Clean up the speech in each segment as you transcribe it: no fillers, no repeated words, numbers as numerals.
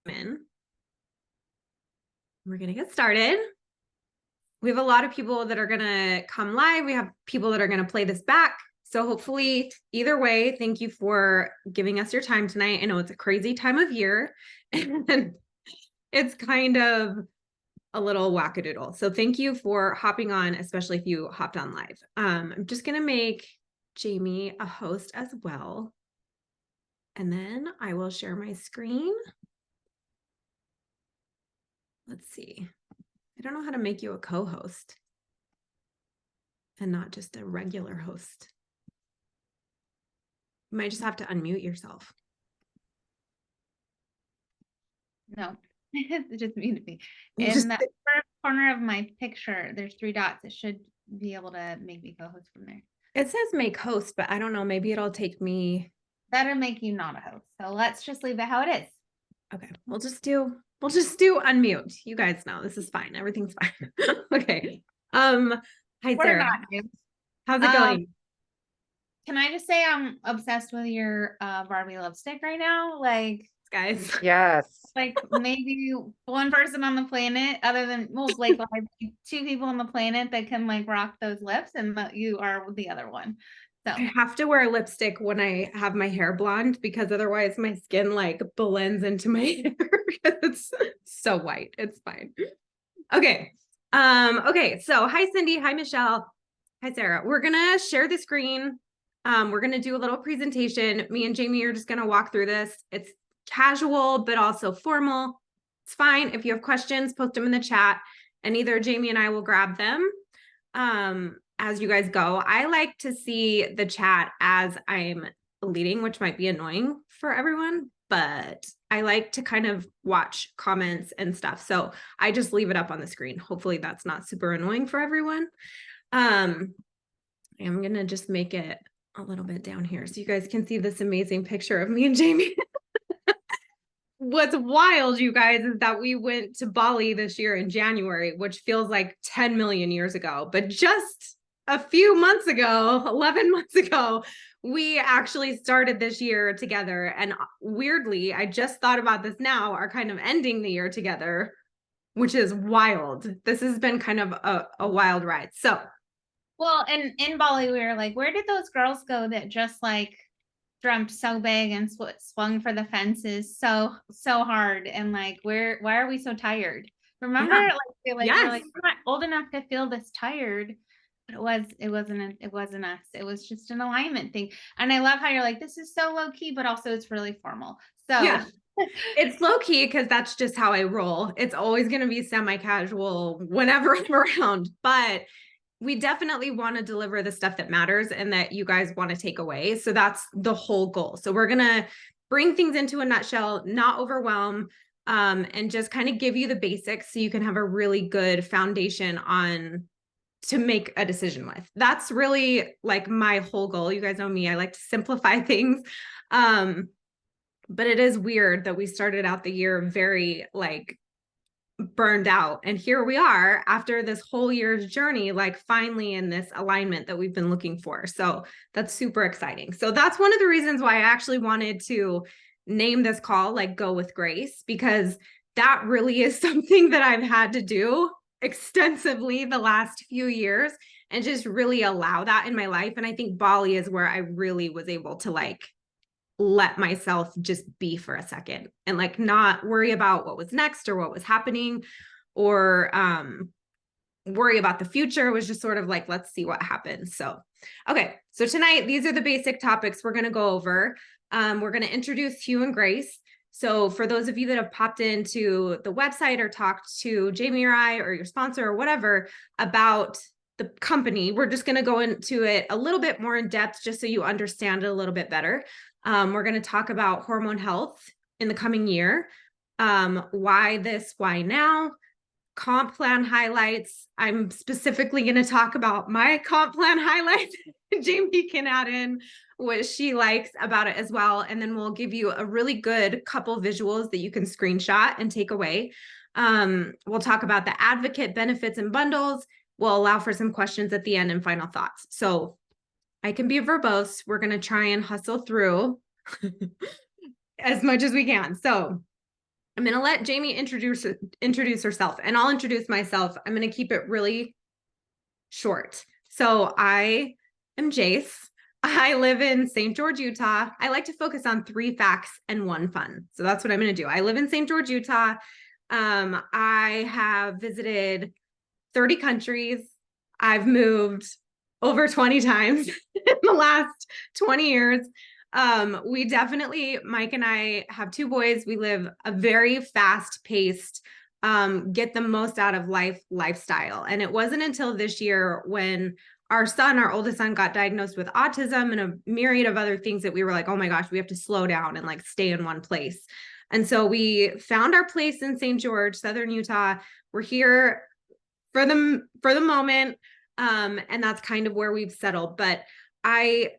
in. We're going to get started. We have a lot of people that are going to come live. We have people that are going to play this back. So hopefully, either way, thank you for giving us your time tonight. I know it's a crazy time of year and it's kind of a little wackadoodle. So thank you for hopping on, especially if you hopped on live. I'm just going to make Jamie a host as well. And then I will share my screen. Let's see. I don't know how to make you a co-host and not just a regular host. You might just have to unmute yourself. No, it just muted me. In the first corner of my picture, there's 3 dots. It should be able to make me co-host from there. It says make host, but I don't know. Maybe it'll take me. That'll make you not a host. So let's just leave it how it is. Okay, we'll just do unmute. You guys know this is fine. Everything's fine. Okay. Hi Sarah. How's it going? Can I just say I'm obsessed with your Barbie lipstick right now? Like, guys. Yes. Like maybe one person on the planet, other than like 2 people on the planet that can like rock those lips, and you are the other one. So I have to wear lipstick when I have my hair blonde because otherwise my skin like blends into my hair because it's so white. It's fine. Okay. Okay. So hi Cindy. Hi Michelle. Hi Sarah. We're gonna share the screen. We're gonna do a little presentation. Me and Jamie are just gonna walk through this. It's casual, but also formal. It's fine. If you have questions, post them in the chat and either Jamie and I will grab them as you guys go. I like to see the chat as I'm leading, which might be annoying for everyone, but I like to kind of watch comments and stuff. So I just leave it up on the screen. Hopefully that's not super annoying for everyone. I'm going to just make it a little bit down here so you guys can see this amazing picture of me and Jamie. What's wild, you guys, is that we went to Bali this year in January, which feels like 10 million years ago. But just a few months ago, 11 months ago, we actually started this year together. And weirdly, I just thought about this now, are kind of ending the year together, which is wild. This has been kind of a wild ride. So, well, and in Bali, we were like, where did those girls go that just like dreamt so big and swung for the fences so hard, and like why are we so tired? Remember, yeah. Like yes. We're like, we're not old enough to feel this tired, but it wasn't us. It was just an alignment thing. And I love how you're like, this is so low key, but also it's really formal. So yeah. It's low key because that's just how I roll. It's always going to be semi-casual whenever I'm around, but we definitely want to deliver the stuff that matters and that you guys want to take away. So that's the whole goal. So we're going to bring things into a nutshell, not overwhelm, and just kind of give you the basics so you can have a really good foundation on to make a decision with. That's really like my whole goal. You guys know me. I like to simplify things. But it is weird that we started out the year very like burned out. And here we are after this whole year's journey, like finally in this alignment that we've been looking for. So that's super exciting. So that's one of the reasons why I actually wanted to name this call like Go with Grace, because that really is something that I've had to do extensively the last few years and just really allow that in my life. And I think Bali is where I really was able to like let myself just be for a second and like not worry about what was next or what was happening or worry about the future. It was just sort of like, let's see what happens. So, okay. So tonight, these are the basic topics we're going to go over. We're going to introduce Hugh and Grace. So for those of you that have popped into the website or talked to Jamie or I or your sponsor or whatever about the company, we're just going to go into it a little bit more in depth just so you understand it a little bit better. We're going to talk about hormone health in the coming year. Why this, why now, comp plan highlights. I'm specifically going to talk about my comp plan highlights. Jamie can add in what she likes about it as well. And then we'll give you a really good couple visuals that you can screenshot and take away. We'll talk about the advocate benefits and bundles. We'll allow for some questions at the end and final thoughts. So I can be verbose. We're going to try and hustle through as much as we can. So I'm going to let Jamie introduce herself, and I'll introduce myself. I'm going to keep it really short. So I am Jace. I live in St. George, Utah. I like to focus on 3 facts and 1 fun. So that's what I'm going to do. I live in St. George, Utah. I have visited 30 countries. I've moved over 20 times in the last 20 years. We definitely, Mike and I have 2 boys. We live a very fast paced, get the most out of life lifestyle. And it wasn't until this year when our oldest son, got diagnosed with autism and a myriad of other things that we were like, oh my gosh, we have to slow down and like stay in one place. And so we found our place in St. George, Southern Utah. We're here for the moment. And that's kind of where we've settled. But I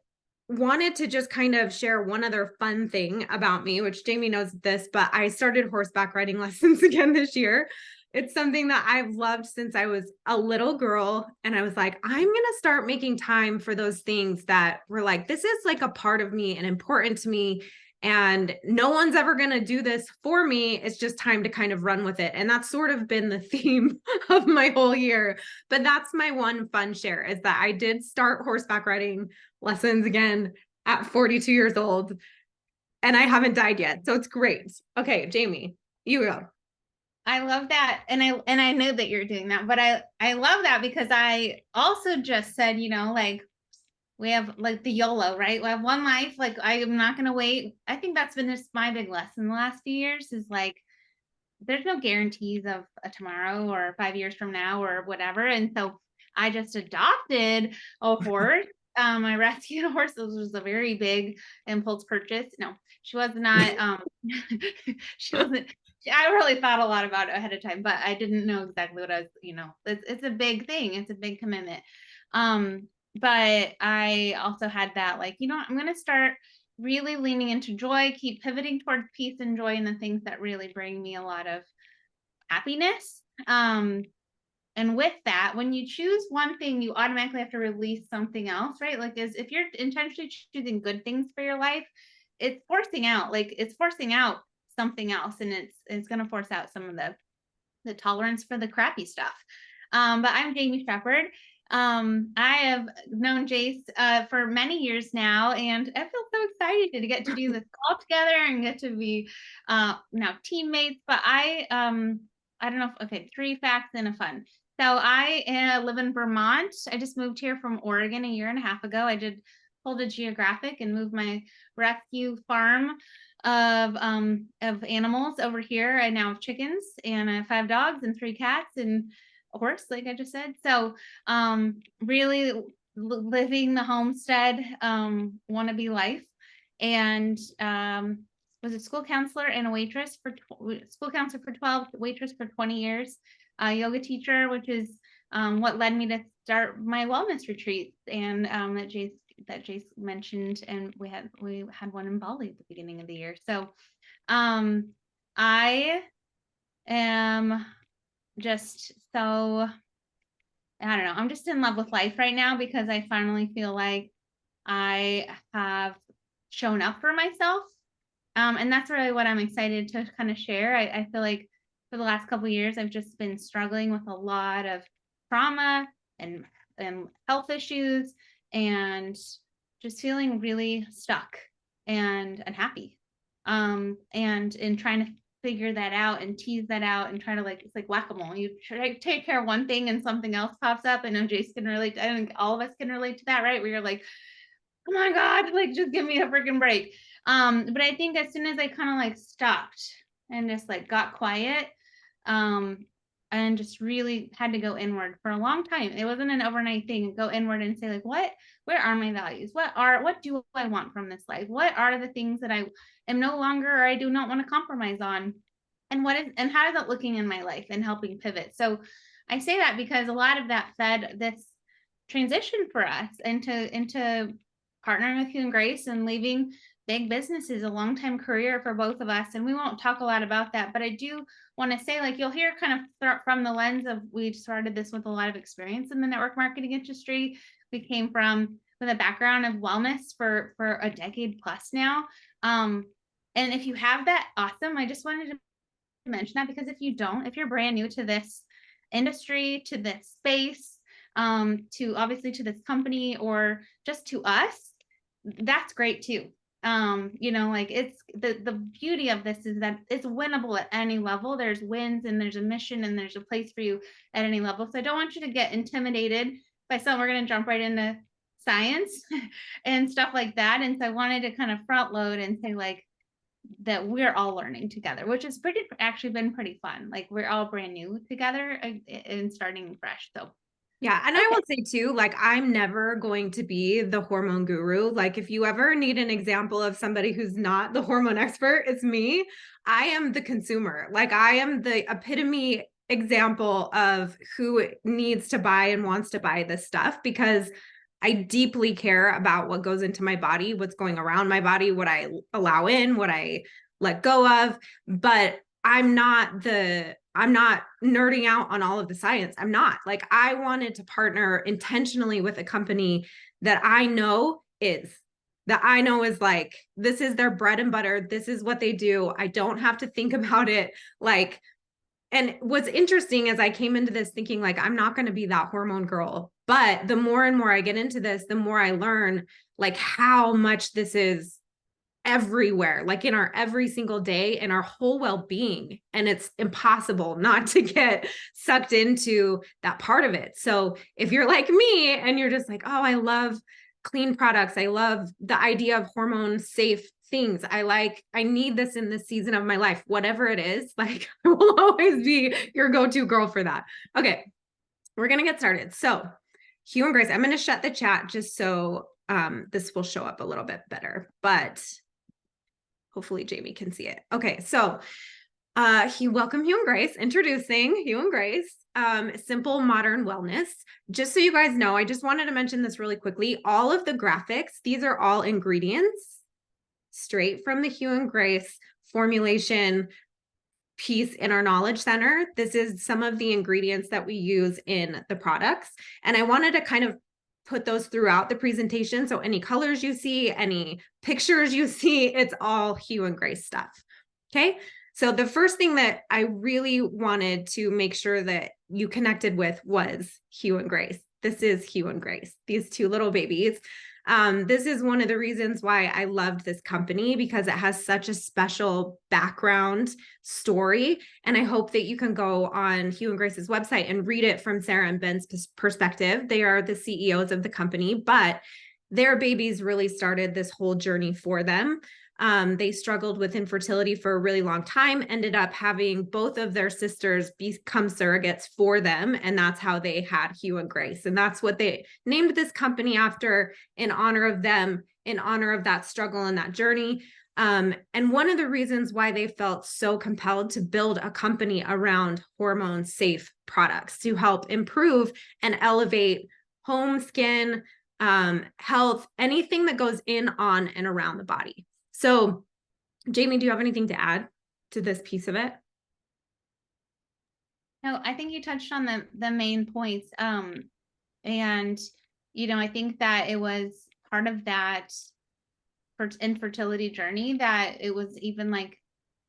wanted to just kind of share one other fun thing about me, which Jamie knows this, but I started horseback riding lessons again this year. It's something that I've loved since I was a little girl. And I was like, I'm going to start making time for those things that were like, this is like a part of me and important to me. And no one's ever going to do this for me. It's just time to kind of run with it. And that's sort of been the theme of my whole year. But that's my one fun share, is that I did start horseback riding lessons again at 42 years old, and I haven't died yet. So it's great. Okay, Jamie, you go. I love that. And I know that you're doing that, but I love that because I also just said, like, we have like the YOLO, right? We have one life. Like, I am not going to wait. I think that's been just my big lesson the last few years, is like, there's no guarantees of a tomorrow or 5 years from now or whatever. And so I just adopted a horse. I rescued a horse. This was a very big impulse purchase. No, she was not. She wasn't. I really thought a lot about it ahead of time, but I didn't know exactly what I was. It's a big thing. It's a big commitment. But I also had that, like, I'm going to start really leaning into joy, keep pivoting towards peace and joy and the things that really bring me a lot of happiness. And with that, when you choose one thing, you automatically have to release something else, right? Like, if you're intentionally choosing good things for your life, it's forcing out something else, and it's going to force out some of the tolerance for the crappy stuff. But I'm Jamie Sheppard. I have known Jace for many years now, and I feel so excited to get to do this all together and get to be now teammates. But I don't know. Okay, 3 facts and a fun. So I live in Vermont. I just moved here from Oregon a year and a half ago. I did pulled a geographic and moved my rescue farm of animals over here. I now have chickens, and I have 5 dogs and 3 cats and a horse, like I just said. So really living the homestead wannabe life, and was a school counselor and a waitress school counselor for 12, waitress for 20 years, yoga teacher, which is what led me to start my wellness retreats, and that Jace mentioned, and we had one in Bali at the beginning of the year. So I am just so, I don't know, I'm just in love with life right now, because I finally feel like I have shown up for myself. And that's really what I'm excited to kind of share. I feel like for the last couple of years, I've just been struggling with a lot of trauma and health issues, and just feeling really stuck and unhappy. And in trying to figure that out and tease that out and try to, like, it's like whack-a-mole. You try to take care of one thing and something else pops up. I know Jace can relate. I think all of us can relate to that, right? Where you're like, oh my God, like, just give me a freaking break. But I think as soon as I kind of like stopped and just like got quiet, and just really had to go inward for a long time. It wasn't an overnight thing. Go inward and say, like, where are my values? What do I want from this life? What are the things that I am no longer, or I do not want to compromise on? And how is that looking in my life and helping pivot? So I say that because a lot of that fed this transition for us into partnering with Hugh Grace and leaving big businesses, a long-time career for both of us. And we won't talk a lot about that, but I do want to say, like, you'll hear kind of from the lens of, we've started this with a lot of experience in the network marketing industry. We came with a background of wellness for a decade plus now. And if you have that, awesome. I just wanted to mention that because if you're brand new to this industry, to this space, to obviously to this company or just to us, that's great too. Like it's the beauty of this is that it's winnable at any level. There's wins and there's a mission and there's a place for you at any level. So I don't want you to get intimidated by some. We're going to jump right into science and stuff like that. And so I wanted to kind of front load and say like that we're all learning together, which is actually been pretty fun. Like we're all brand new together and starting fresh. So yeah. And I will say too, like, I'm never going to be the hormone guru. Like, if you ever need an example of somebody who's not the hormone expert, it's me. I am the consumer. Like, I am the epitome example of who needs to buy and wants to buy this stuff because I deeply care about what goes into my body, what's going around my body, what I allow in, what I let go of. But I'm not nerding out on all of the science. I'm not. Like, I wanted to partner intentionally with a company that I know is like, this is their bread and butter. This is what they do. I don't have to think about it. Like, and what's interesting is I came into this thinking like, I'm not going to be that hormone girl. But the more and more I get into this, the more I learn like how much this is everywhere, like in our every single day and our whole well-being. And it's impossible not to get sucked into that part of it. So if you're like me and you're just like, oh, I love clean products. I love the idea of hormone safe things. I need this in this season of my life, whatever it is, like I will always be your go-to girl for that. Okay. We're going to get started. So Hugh and Grace, I'm going to shut the chat just so this will show up a little bit better, but hopefully Jamie can see it. Okay, so welcome Hugh and Grace, introducing Hugh and Grace, Simple Modern Wellness. Just so you guys know, I just wanted to mention this really quickly. All of the graphics, these are all ingredients straight from the Hugh and Grace formulation piece in our knowledge center. This is some of the ingredients that we use in the products. And I wanted to kind of put those throughout the presentation. So any colors you see, any pictures you see, it's all Hugh and Grace stuff. Okay. So the first thing that I really wanted to make sure that you connected with was Hugh and Grace. This is Hugh and Grace, these two little babies. This is one of the reasons why I loved this company because it has such a special background story. And I hope that you can go on Hugh and Grace's website and read it from Sarah and Ben's perspective. They are the CEOs of the company, but their babies really started this whole journey for them. They struggled with infertility for a really long time, ended up having both of their sisters become surrogates for them. And that's how they had Hugh and Grace. And that's what they named this company after, in honor of them, in honor of that struggle and that journey. And one of the reasons why they felt so compelled to build a company around hormone safe products to help improve and elevate home, skin, health, anything that goes in, on, and around the body. So, Jamie, do you have anything to add to this piece of it? No, I think you touched on the main points. And, I think that it was part of that infertility journey that it was even like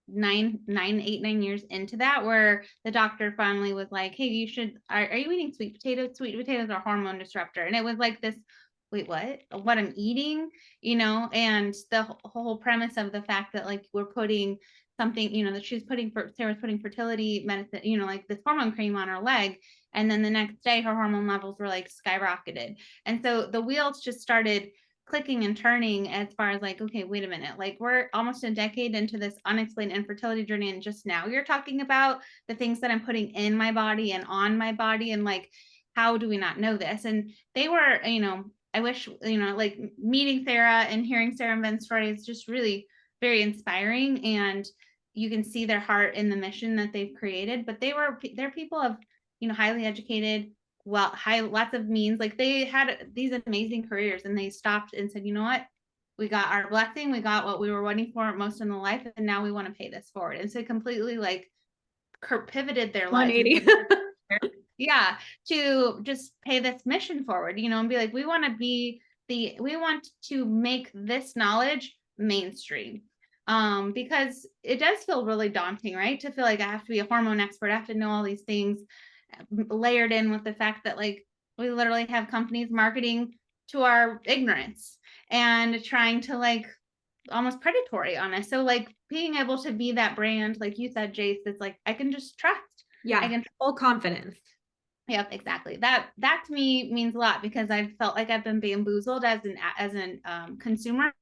9 years into that, where the doctor finally was like, hey, are you eating sweet potatoes? Sweet potatoes are hormone disruptor. And it was like this, wait, what I'm eating, and the whole premise of the fact that like we're putting something, that Sarah's putting fertility medicine, like this hormone cream on her leg. And then the next day her hormone levels were like skyrocketed. And so the wheels just started clicking and turning as far as like, okay, wait a minute, like we're almost a decade into this unexplained infertility journey. And just now you're talking about the things that I'm putting in my body and on my body. And like, how do we not know this? And they were, I wish, like meeting Sarah and hearing Sarah and Ben's story is just really very inspiring. And you can see their heart in the mission that they've created, but they're people of, highly educated, lots of means. Like they had these amazing careers and they stopped and said, you know what, we got our blessing. We got what we were waiting for most in the life. And now we want to pay this forward. And so completely like pivoted their life. 180. Yeah, to just pay this mission forward, and be like, we want to make this knowledge mainstream. because it does feel really daunting, right? To feel like I have to be a hormone expert, I have to know all these things, layered in with the fact that like we literally have companies marketing to our ignorance and trying to like almost predatory on us. So like being able to be that brand, like you said, Jace, it's like I can just trust. Yeah, I can full confidence. Yep, exactly. That to me means a lot because I've felt like I've been bamboozled as an consumer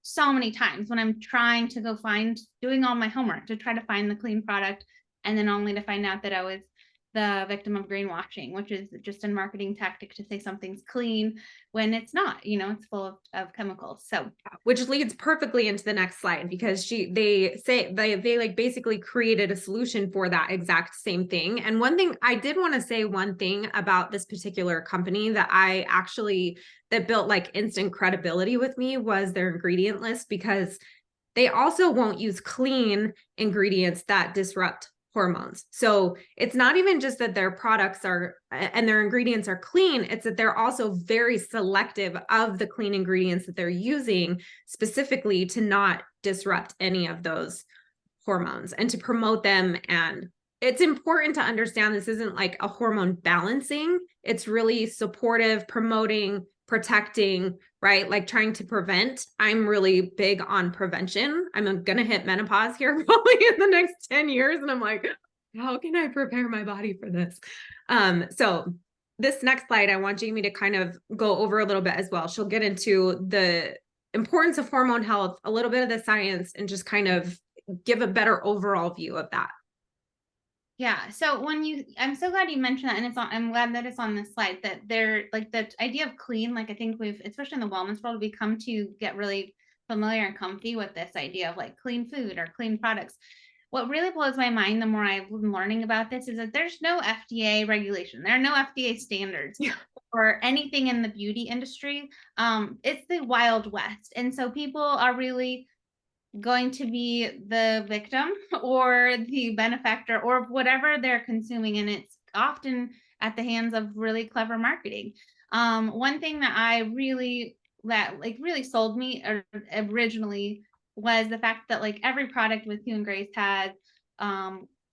so many times when I'm trying to go find, doing all my homework to try to find the clean product, and then only to find out that I was the victim of greenwashing, which is just a marketing tactic to say something's clean when it's not. You know, it's full of chemicals. So Which leads perfectly into the next slide, because they like basically created a solution for that exact same thing. And one thing I did want to say, one thing about this particular company that built like instant credibility with me was their ingredient list, because they also won't use clean ingredients that disrupt hormones. So it's not even just that their products are and their ingredients are clean, it's that they're also very selective of the clean ingredients that they're using specifically to not disrupt any of those hormones and to promote them. And it's important to understand this isn't like a hormone balancing, it's really supportive, promoting, protecting, right? Like trying to prevent. I'm really big on prevention. I'm going to hit menopause here probably in the next 10 years. And I'm like, how can I prepare my body for this? So this next slide, I want Jamie to kind of go over a little bit as well. She'll get into the importance of hormone health, a little bit of the science, and just kind of give a better overall view of that. yeah. So I'm so glad you mentioned that. And I'm glad that it's on this slide that they're like the idea of clean. Like I think especially in the wellness world, we come to get really familiar and comfy with this idea of like clean food or clean products. What really blows my mind the more I've been learning about this is that there's no FDA regulation. There are no FDA standards for anything in the beauty industry. It's the Wild West. And so people are really going to be the victim or the benefactor or whatever they're consuming, and it's often at the hands of really clever marketing. One thing that really sold me originally was the fact that like every product with Hugh Grace has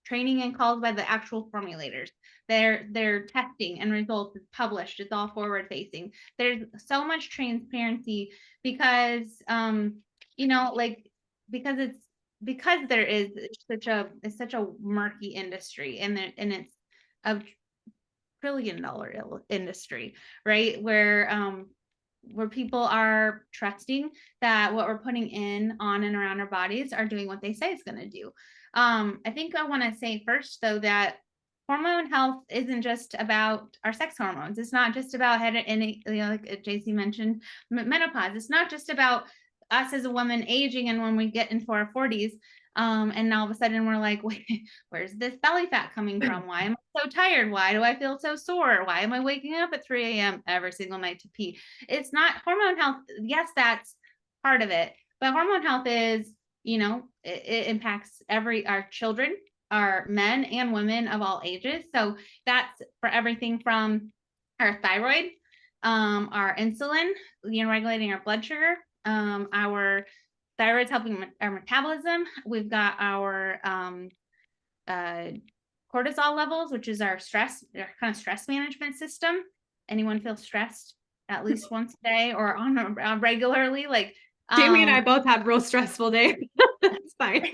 training and calls by the actual formulators. Their testing and results is published. It's all forward facing. There's so much transparency because like because there is such a murky industry, and it's a $1 trillion industry, right? Where people are trusting that what we're putting in on and around our bodies are doing what they say it's going to do. I think I want to say first though that hormone health isn't just about our sex hormones. It's not just about like JC mentioned, menopause. It's not just about us as a woman aging and when we get into our 40s, and all of a sudden we're like, wait, where's this belly fat coming from? Why am I so tired? Why do I feel so sore? Why am I waking up at 3 a.m. every single night to pee? It's not hormone health. Yes, that's part of it, but hormone health is, it impacts our children, our men and women of all ages. So that's for everything from our thyroid, our insulin, regulating our blood sugar, our thyroid's helping our metabolism. We've got our cortisol levels, which is our kind of stress management system. Anyone feel stressed at least once a day or regularly? Like Jamie and I both have real stressful days. It's fine.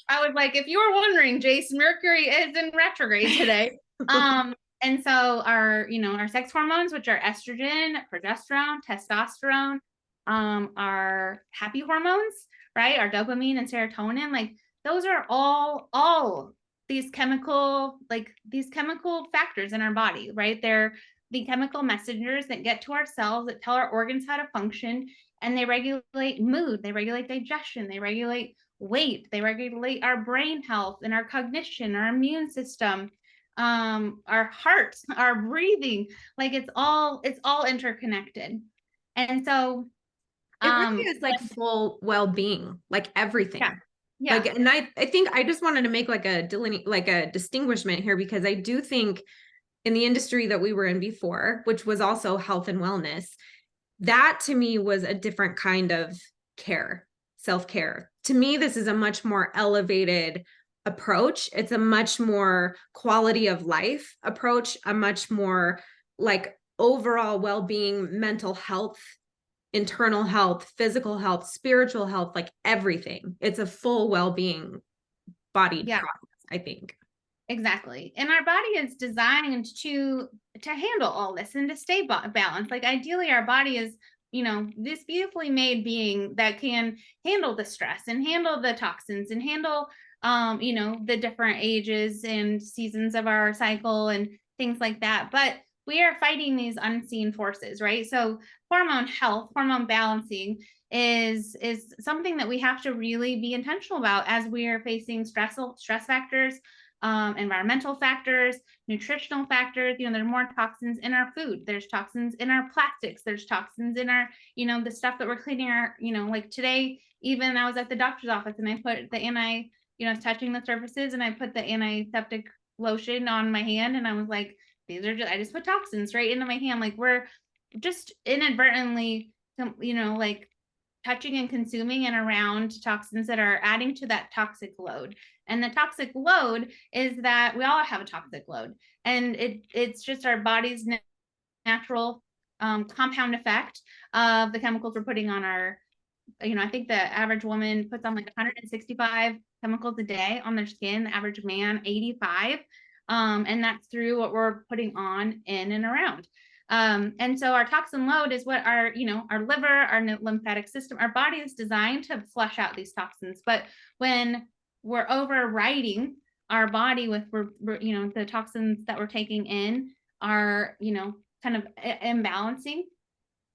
I was like, if you were wondering, Jace, Mercury is in retrograde today. And so our sex hormones, which are estrogen, progesterone, testosterone, our happy hormones, right? Our dopamine and serotonin, like those are all these chemical factors in our body, right? They're the chemical messengers that get to our cells that tell our organs how to function, and they regulate mood, they regulate digestion, they regulate weight, they regulate our brain health and our cognition, our immune system, our heart, our breathing. Like it's all interconnected. And so it really is like full well-being, like everything. Yeah. Like, and I think I just wanted to make like a distinguishment here, because I do think in the industry that we were in before, which was also health and wellness, that to me was a different kind of care. self-care. To me, this is a much more elevated approach. It's a much more quality of life approach, a much more like overall well-being, mental health, internal health, physical health, spiritual health, like everything. It's a full well-being bodied Yeah, process, I think. exactly. And our body is designed to handle all this and to stay balanced. Like ideally our body is, you know, this beautifully made being that can handle the stress and handle the toxins and handle you know, the different ages and seasons of our cycle and things like that. But we are fighting these unseen forces, right? So hormone health, hormone balancing is something that we have to really be intentional about as we are facing stress factors, environmental factors, nutritional factors. You know, there are more toxins in our food. There's toxins in our plastics. There's toxins in our, you know, the stuff that we're cleaning our, you know, like today, even I was at the doctor's office and I put the you know, I was touching the surfaces and I put the antiseptic lotion on my hand and I was like, these are just, I just put toxins right into my hand. Like we're just inadvertently, you know, like touching and consuming and around toxins that are adding to that toxic load. And the toxic load is that we all have a toxic load, and it's just our body's natural compound effect of the chemicals we're putting on our, you know, I think the average woman puts on like 165 chemicals a day on their skin, the average man 85. And that's through what we're putting on in and around. And so our toxin load is what our, you know, our liver, our lymphatic system, our body is designed to flush out these toxins. But when we're overriding our body with, you know, the toxins that we're taking in are, you know, kind of imbalancing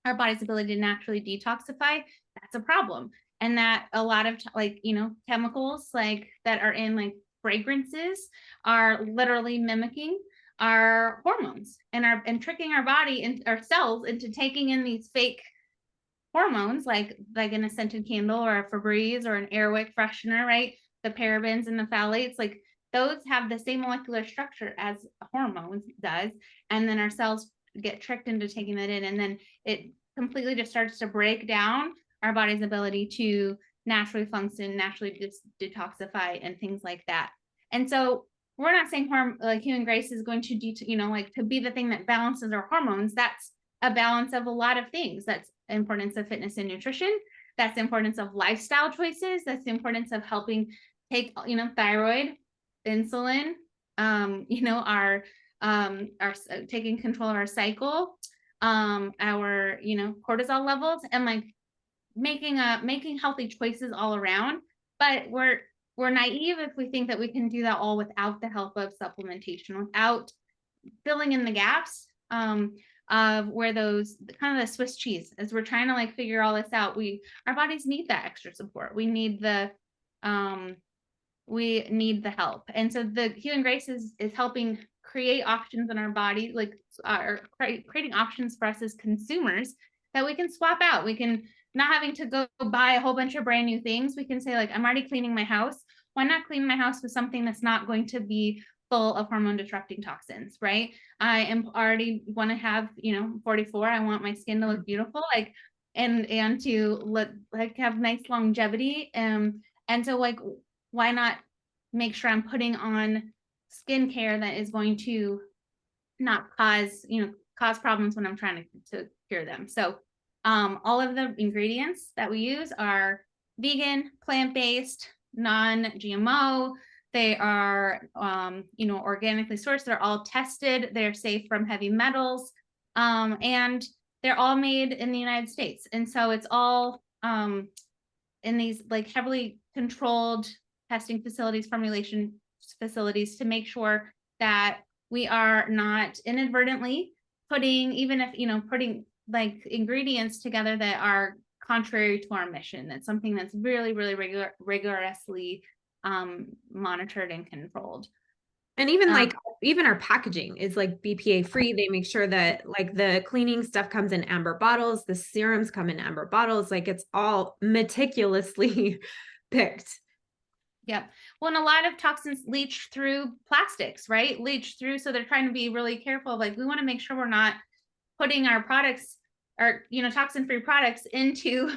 our body's ability to naturally detoxify, that's a problem. And that a lot of like, you know, chemicals like that are in like fragrances are literally mimicking our hormones and tricking our body and our cells into taking in these fake hormones like in a scented candle or a Febreze or an Airwick freshener, right? The parabens and the phthalates, like those have the same molecular structure as hormones does. And then our cells get tricked into taking that in, and then it completely just starts to break down our body's ability to naturally function, naturally detoxify and things like that. And so we're not saying like Hugh Grace is going to you know, like to be the thing that balances our hormones. That's a balance of a lot of things. That's importance of fitness and nutrition. That's the importance of lifestyle choices. That's the importance of helping take, you know, thyroid, insulin, you know, our taking control of our cycle, our, you know, cortisol levels, and like making healthy choices all around. But we're naive if we think that we can do that all without the help of supplementation, without filling in the gaps of where those kind of the Swiss cheese, as we're trying to like figure all this out. Our bodies need that extra support. We need the help. And so the Hugh Grace is helping create options in our body, like creating options for us as consumers that we can swap out. We can, not having to go buy a whole bunch of brand new things. We can say like, I'm already cleaning my house. Why not clean my house with something that's not going to be full of hormone disrupting toxins, right? I am already want to have, you know, 44. I want my skin to look beautiful, like, and to look like have nice longevity. And so like, why not make sure I'm putting on skincare that is going to not cause, you know, cause problems when I'm trying to cure them. So all of the ingredients that we use are vegan, plant-based, non-GMO. They are, you know, organically sourced. They're all tested. They're safe from heavy metals, and they're all made in the United States. And so it's all in these like heavily controlled testing facilities, formulation facilities, to make sure that we are not inadvertently putting, even if, you know, putting like ingredients together that are contrary to our mission. That's something that's really, really rigorously monitored and controlled. And even like even our packaging is like BPA free. They make sure that like the cleaning stuff comes in amber bottles, the serums come in amber bottles, like it's all meticulously picked. Yeah. Well, and a lot of toxins leach through plastics, right? Leach through. So they're trying to be really careful. Like we want to make sure we're not putting our products or, you know, toxin free products into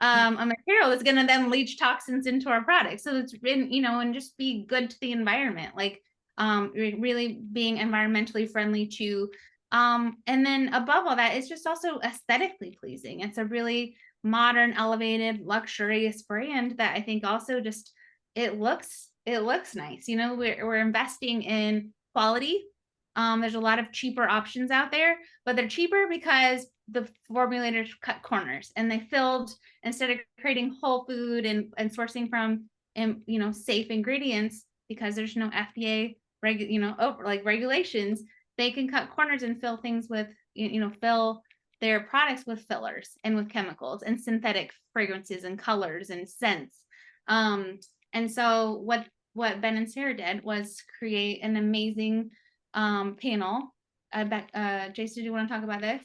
a material that's going to then leach toxins into our product. So it's been, and just be good to the environment, like really being environmentally friendly too. And then above all that, it's just also aesthetically pleasing. It's a really modern, elevated, luxurious brand that I think also just it looks nice. We're investing in quality. There's a lot of cheaper options out there, but they're cheaper because the formulators cut corners and they filled, instead of creating whole food and sourcing from safe ingredients, because there's no FDA regulations, they can cut corners and fill things with fill their products with fillers and with chemicals and synthetic fragrances and colors and scents. And so what Ben and Sarah did was create an amazing panel. Jace, did you want to talk about this?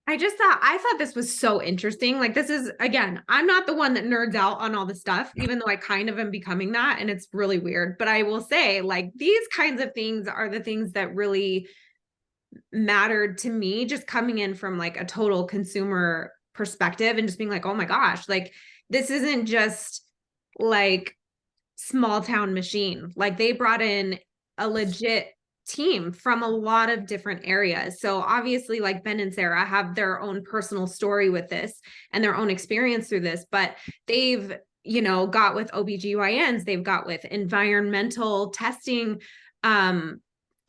I thought this was so interesting. Like, this is, again, I'm not the one that nerds out on all the stuff, even though I kind of am becoming that. And it's really weird. But I will say, like, these kinds of things are the things that really mattered to me, just coming in from like a total consumer perspective and just being like, oh my gosh, like, this isn't just like small town machine. Like, they brought in a legit team from a lot of different areas. So obviously, like, Ben and Sarah have their own personal story with this and their own experience through this, but they've, got with OBGYNs, they've got with environmental testing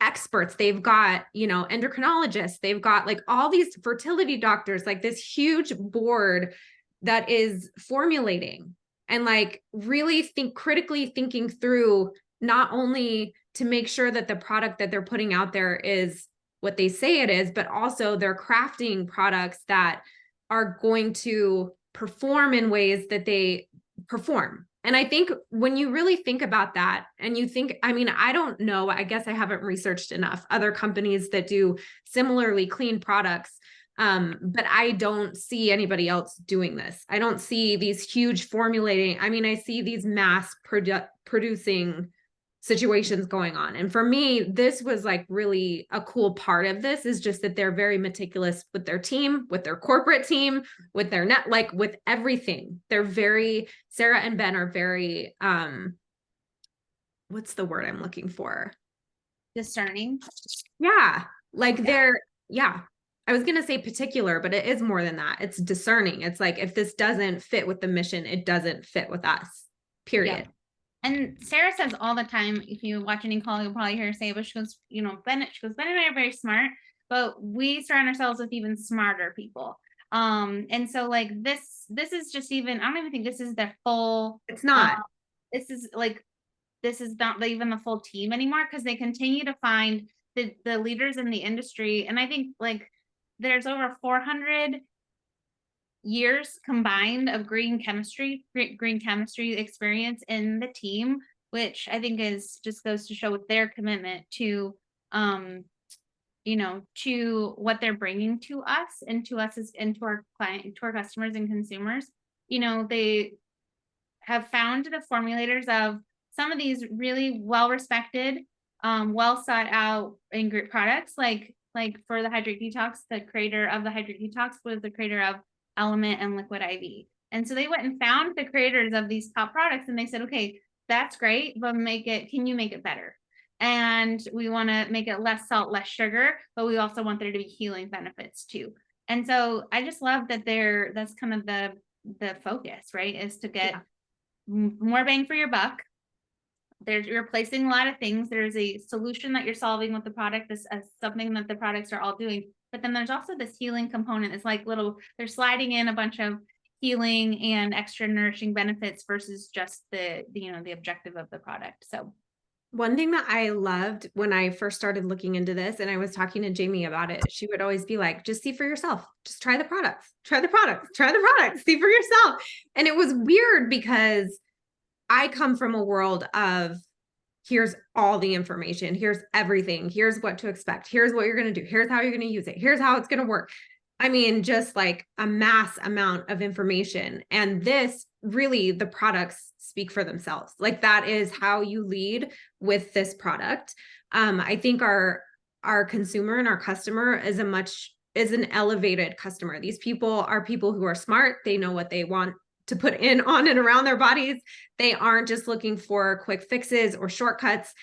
experts, they've got, endocrinologists, they've got like all these fertility doctors, like this huge board that is formulating and like really critically thinking through, not only to make sure that the product that they're putting out there is what they say it is, but also they're crafting products that are going to perform in ways that they perform. And I think when you really think about that and you think, I don't know, I guess I haven't researched enough other companies that do similarly clean products. But I don't see anybody else doing this. I don't see these huge formulating. I see these mass producing situations going on. And for me, this was like really a cool part of this, is just that they're very meticulous with their team, with their corporate team, with their net, like with everything. Sarah and Ben are very, what's the word I'm looking for? Discerning. Yeah. Like I was going to say particular, but it is more than that. It's discerning. It's like, if this doesn't fit with the mission, it doesn't fit with us, period. Yeah. And Sarah says all the time, if you watch any call, you'll probably hear her say, but she goes, Ben and I are very smart, but we surround ourselves with even smarter people. And so like this is just even, I don't even think this is the full, it's not, this is not even the full team anymore, because they continue to find the leaders in the industry. And I think like there's over 400 years combined of green chemistry experience in the team, which I think just goes to show with their commitment to to what they're bringing to us and to us and to our client, to our customers and consumers. They have found the formulators of some of these really well respected, well sought out ingredient products, like for the Hydrate Detox, the creator of the Hydrate Detox was the creator of Element and Liquid IV. And so they went and found the creators of these top products and they said, okay, that's great, but can you make it better? And we want to make it less salt, less sugar, but we also want there to be healing benefits too. And so I just love that that's kind of the focus, right? Is to get more bang for your buck. You're replacing a lot of things. There's a solution that you're solving with the product. This is something that the products are all doing. But then there's also this healing component. It's like they're sliding in a bunch of healing and extra nourishing benefits versus just the objective of the product. So one thing that I loved when I first started looking into this, and I was talking to Jamie about it, she would always be like, just see for yourself, just try the products, see for yourself. And it was weird because I come from a world of, here's all the information, here's everything, here's what to expect, here's what you're going to do, here's how you're going to use it, here's how it's going to work. Just like a mass amount of information. And this really, the products speak for themselves. Like, that is how you lead with this product. I think our consumer and our customer is an elevated customer. These people are people who are smart. They know what they want to put in, on, and around their bodies. They aren't just looking for quick fixes or shortcuts.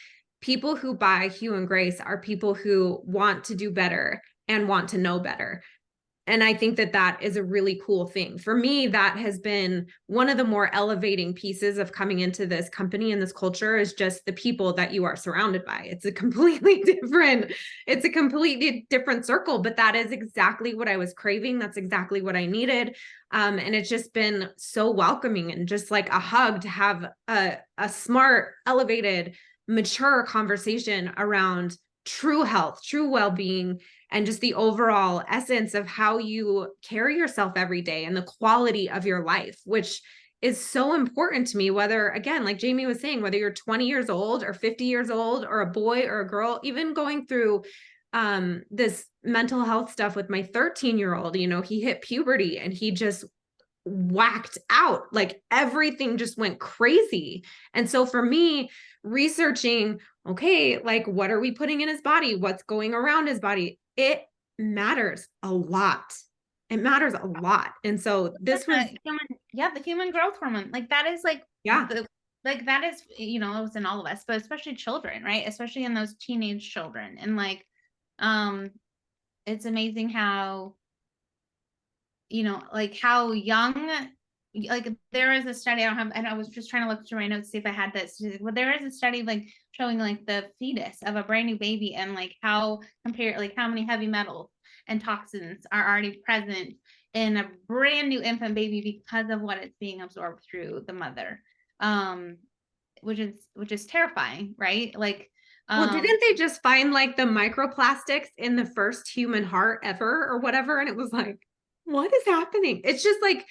People who buy Hugh and Grace are people who want to do better and want to know better. And I think that that is a really cool thing. For me, that has been one of the more elevating pieces of coming into this company and this culture, is just the people that you are surrounded by. It's a completely different circle, but that is exactly what I was craving. That's exactly what I needed. And it's just been so welcoming and just like a hug to have a smart, elevated, mature conversation around true health, true well-being, and just the overall essence of how you carry yourself every day and the quality of your life, which is so important to me. Whether, again, like Jamie was saying, whether you're 20 years old or 50 years old or a boy or a girl, even going through this mental health stuff with my 13-year-old, you know, he hit puberty and he just whacked out, like everything just went crazy. And so for me, researching, okay, like what are we putting in his body? What's going around his body? It matters a lot. It matters a lot. And so this was the human growth hormone. Like that is like, like that is, you know, it was in all of us, but especially children, right? Especially in those teenage children. And like, it's amazing how, you know, like how young, like there is a study, and I was just trying to look through my notes to see if I had this, but there is a study like showing like the fetus of a brand new baby and like how compared, like how many heavy metals and toxins are already present in a brand new infant baby because of what it's being absorbed through the mother, which is terrifying, right? Like, well, didn't they just find like the microplastics in the first human heart ever or whatever? And it was like, what is happening? It's just like,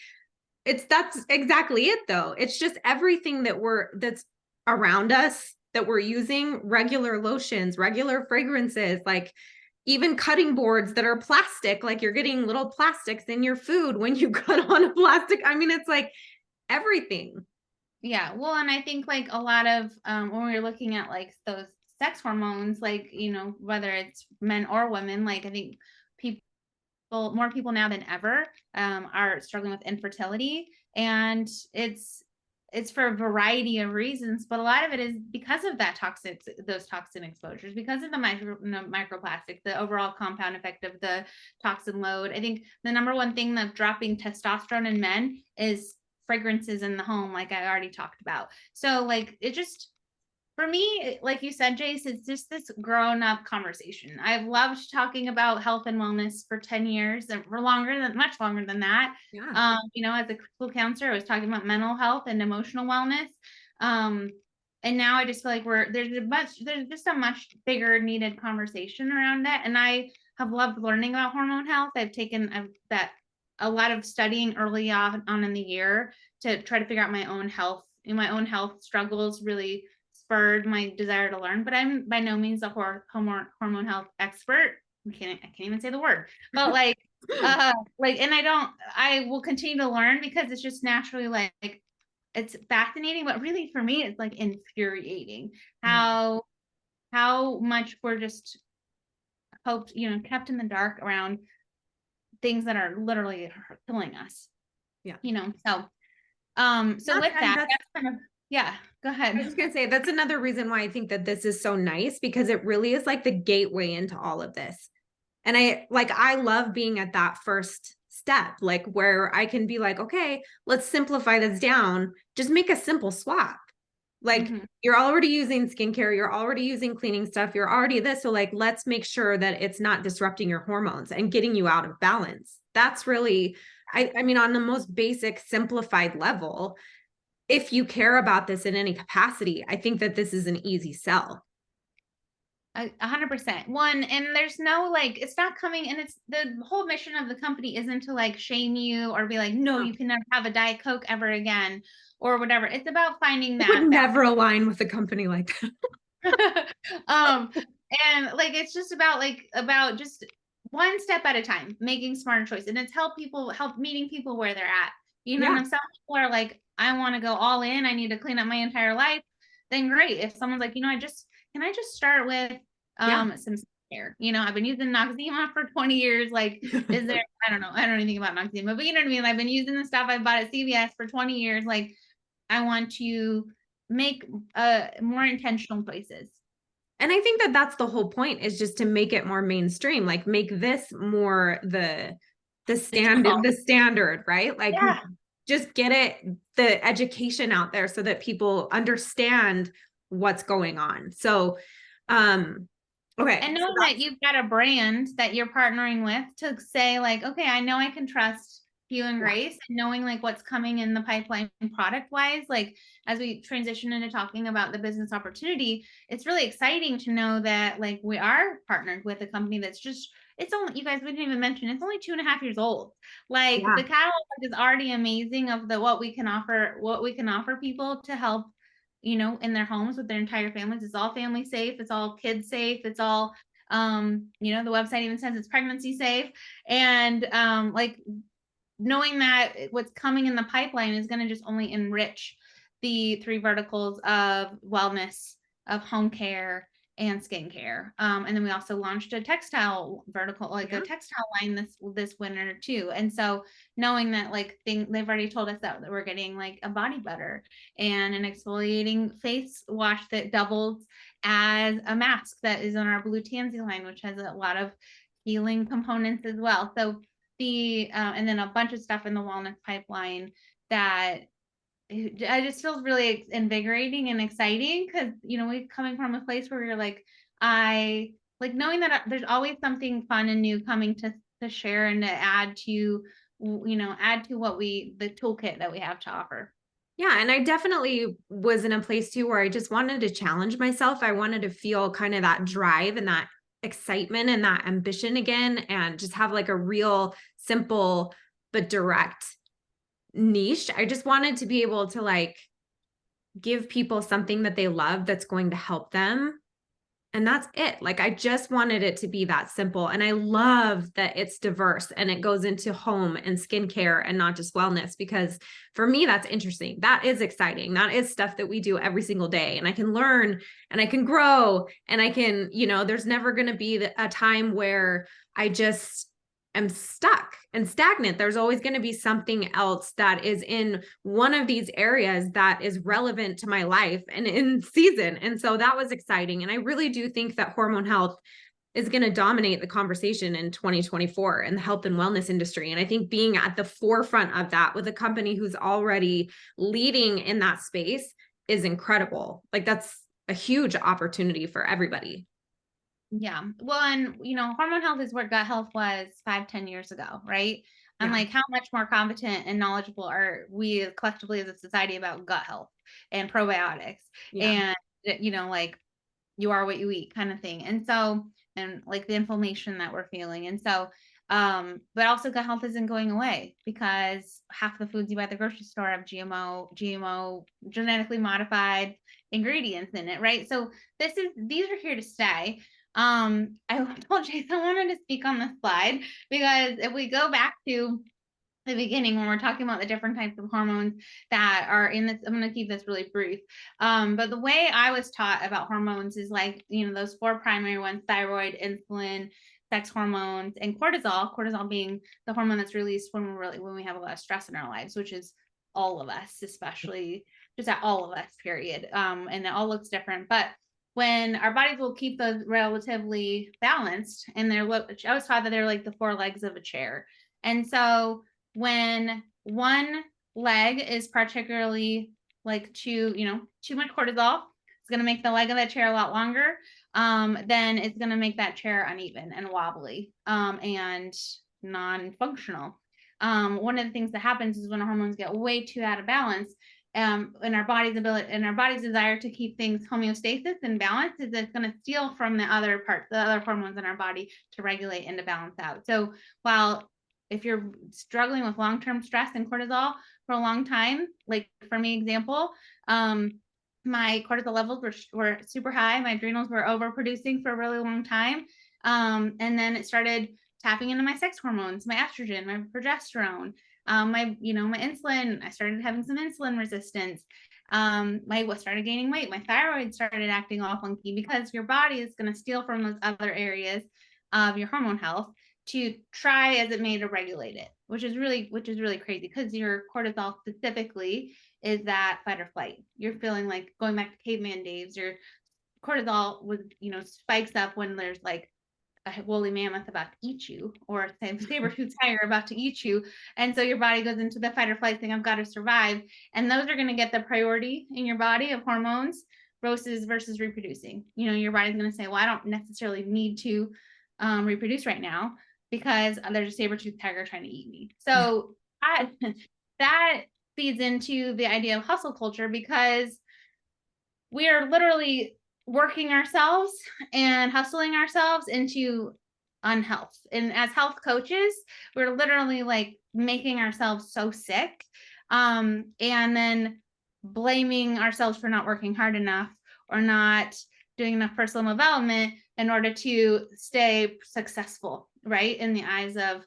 that's exactly it though. It's just everything that's around us that we're using, regular lotions, regular fragrances, like even cutting boards that are plastic, like you're getting little plastics in your food when you cut on a plastic. I mean, it's like everything. Yeah. Well, and I think like a lot of, when we're looking at like those sex hormones, like, you know, whether it's men or women, like I think more people now than ever are struggling with infertility, and it's for a variety of reasons, but a lot of it is because of those toxin exposures, because of the microplastic, the overall compound effect of the toxin load. I think the number one thing that's dropping testosterone in men is fragrances in the home, like I already talked about. So like it just, for me, like you said, Jace, it's just this grown up conversation. I've loved talking about health and wellness for 10 years and for much longer than that. Yeah. You know, as a school counselor, I was talking about mental health and emotional wellness. And now I just feel like there's just a much bigger needed conversation around that. And I have loved learning about hormone health. I've taken a lot of studying early on in the year to try to figure out my own health struggles really spurred my desire to learn, but I'm by no means a hormone health expert. I can't even say the word, but like, and I will continue to learn because it's just naturally like, it's fascinating, but really for me, it's like infuriating how much we're just kept in the dark around things that are literally killing us. Yeah. You know, so with that, that's kind of, yeah, go ahead. I was just going to say, that's another reason why I think that this is so nice, because it really is like the gateway into all of this. And I love being at that first step, like where I can be like, okay, let's simplify this down. Just make a simple swap. Like you're already using skincare, you're already using cleaning stuff, you're already this. So like, let's make sure that it's not disrupting your hormones and getting you out of balance. That's really, I mean, on the most basic simplified level, if you care about this in any capacity, I think that this is an easy sell. 100%. One, and there's no like, it's not coming, and it's the whole mission of the company isn't to like shame you or be like, no, you can never have a Diet Coke ever again or whatever. It's about finding that. I would never align with a company like that. And like, it's just about just one step at a time, making smarter choices. And it's help meeting people where they're at. You know, and if some people are like, I want to go all in, I need to clean up my entire life, then great. If someone's like, can I just start with some care. You know, I've been using Noxzema for 20 years. Like, is there, I don't know. I don't know anything about Noxzema, but you know what I mean? I've been using the stuff I bought at CVS for 20 years. Like, I want to make more intentional choices. And I think that that's the whole point, is just to make it more mainstream, like make this more the standard, right? Like Yeah. just get the education out there so that people understand what's going on. So, okay. And knowing that you've got a brand that you're partnering with to say like, okay, I know I can trust Hugh and Grace, and knowing like what's coming in the pipeline product wise, like as we transition into talking about the business opportunity, it's really exciting to know that like we are partnered with a company that's just, it's only, you guys, we didn't even mention, it's only 2.5 years old. Like the catalog is already amazing of what we can offer people to help, you know, in their homes with their entire families. It's all family safe. It's all kids safe. It's all, you know, the website even says it's pregnancy safe. And like knowing that what's coming in the pipeline is going to just only enrich the 3 verticals of wellness, of home care, and skincare. And then we also launched a textile vertical, like a textile line this winter too. And so knowing that like they've already told us that we're getting like a body butter and an exfoliating face wash that doubles as a mask that is on our Blue Tansy line, which has a lot of healing components as well. So and then a bunch of stuff in the wellness pipeline that I just feels really invigorating and exciting, because you know, we're coming from a place where you're like, I like knowing that there's always something fun and new coming to share and to add to, you know, add to the toolkit that we have to offer. Yeah. And I definitely was in a place too where I just wanted to challenge myself. I wanted to feel kind of that drive and that excitement and that ambition again, and just have like a real simple but direct niche. I just wanted to be able to like give people something that they love that's going to help them. And that's it. Like, I just wanted it to be that simple. And I love that it's diverse and it goes into home and skincare and not just wellness, because for me, that's interesting. That is exciting. That is stuff that we do every single day. And I can learn and I can grow and I can, you know, there's never going to be a time where I just am stuck and stagnant. There's always going to be something else that is in one of these areas that is relevant to my life and in season. And so that was exciting. And I really do think that hormone health is going to dominate the conversation in 2024 in the health and wellness industry. And I think being at the forefront of that with a company who's already leading in that space is incredible. Like, that's a huge opportunity for everybody. Yeah. Well, and you know, hormone health is where gut health was 5-10 years ago, right? And like, how much more competent and knowledgeable are we collectively as a society about gut health and probiotics and, you know, like you are what you eat kind of thing. And so, and like the inflammation that we're feeling. And so, but also gut health isn't going away, because half the foods you buy at the grocery store have GMO, genetically modified ingredients in it, right? So these are here to stay. I told Jace I wanted to speak on this slide, because if we go back to the beginning when we're talking about the different types of hormones that are in this, I'm going to keep this really brief. But the way I was taught about hormones is like, you know, those 4 primary ones: thyroid, insulin, sex hormones, and cortisol being the hormone that's released when we have a lot of stress in our lives, which is all of us, especially just at all of us, period. And it all looks different, but when our bodies will keep those relatively balanced, and I was taught that they're like the 4 legs of a chair. And so when one leg is particularly like too much cortisol, it's going to make the leg of that chair a lot longer. Then it's going to make that chair uneven and wobbly, and non-functional. One of the things that happens is when our hormones get way too out of balance, and our body's desire to keep things homeostasis and balance, is it's going to steal from the other hormones in our body to regulate and to balance out. So while if you're struggling with long-term stress and cortisol for a long time, like for me, example, my cortisol levels were super high. My adrenals were overproducing for a really long time. And then it started tapping into my sex hormones, my estrogen, my progesterone, my insulin. I started having some insulin resistance. I started gaining weight. My thyroid started acting all funky because your body is going to steal from those other areas of your hormone health to try as it may to regulate it, which is really crazy because your cortisol specifically is that fight or flight. You're feeling like going back to caveman days. Your cortisol would, spikes up when there's like a woolly mammoth about to eat you, or a saber-toothed tiger about to eat you. And so your body goes into the fight or flight thing, I've got to survive. And those are going to get the priority in your body of hormones versus reproducing. Your body's going to say, well, I don't necessarily need to reproduce right now because there's a saber-toothed tiger trying to eat me. So that feeds into the idea of hustle culture, because we are literally working ourselves and hustling ourselves into unhealth. And as health coaches, we're literally like making ourselves so sick, and then blaming ourselves for not working hard enough or not doing enough personal development in order to stay successful, right, in the eyes of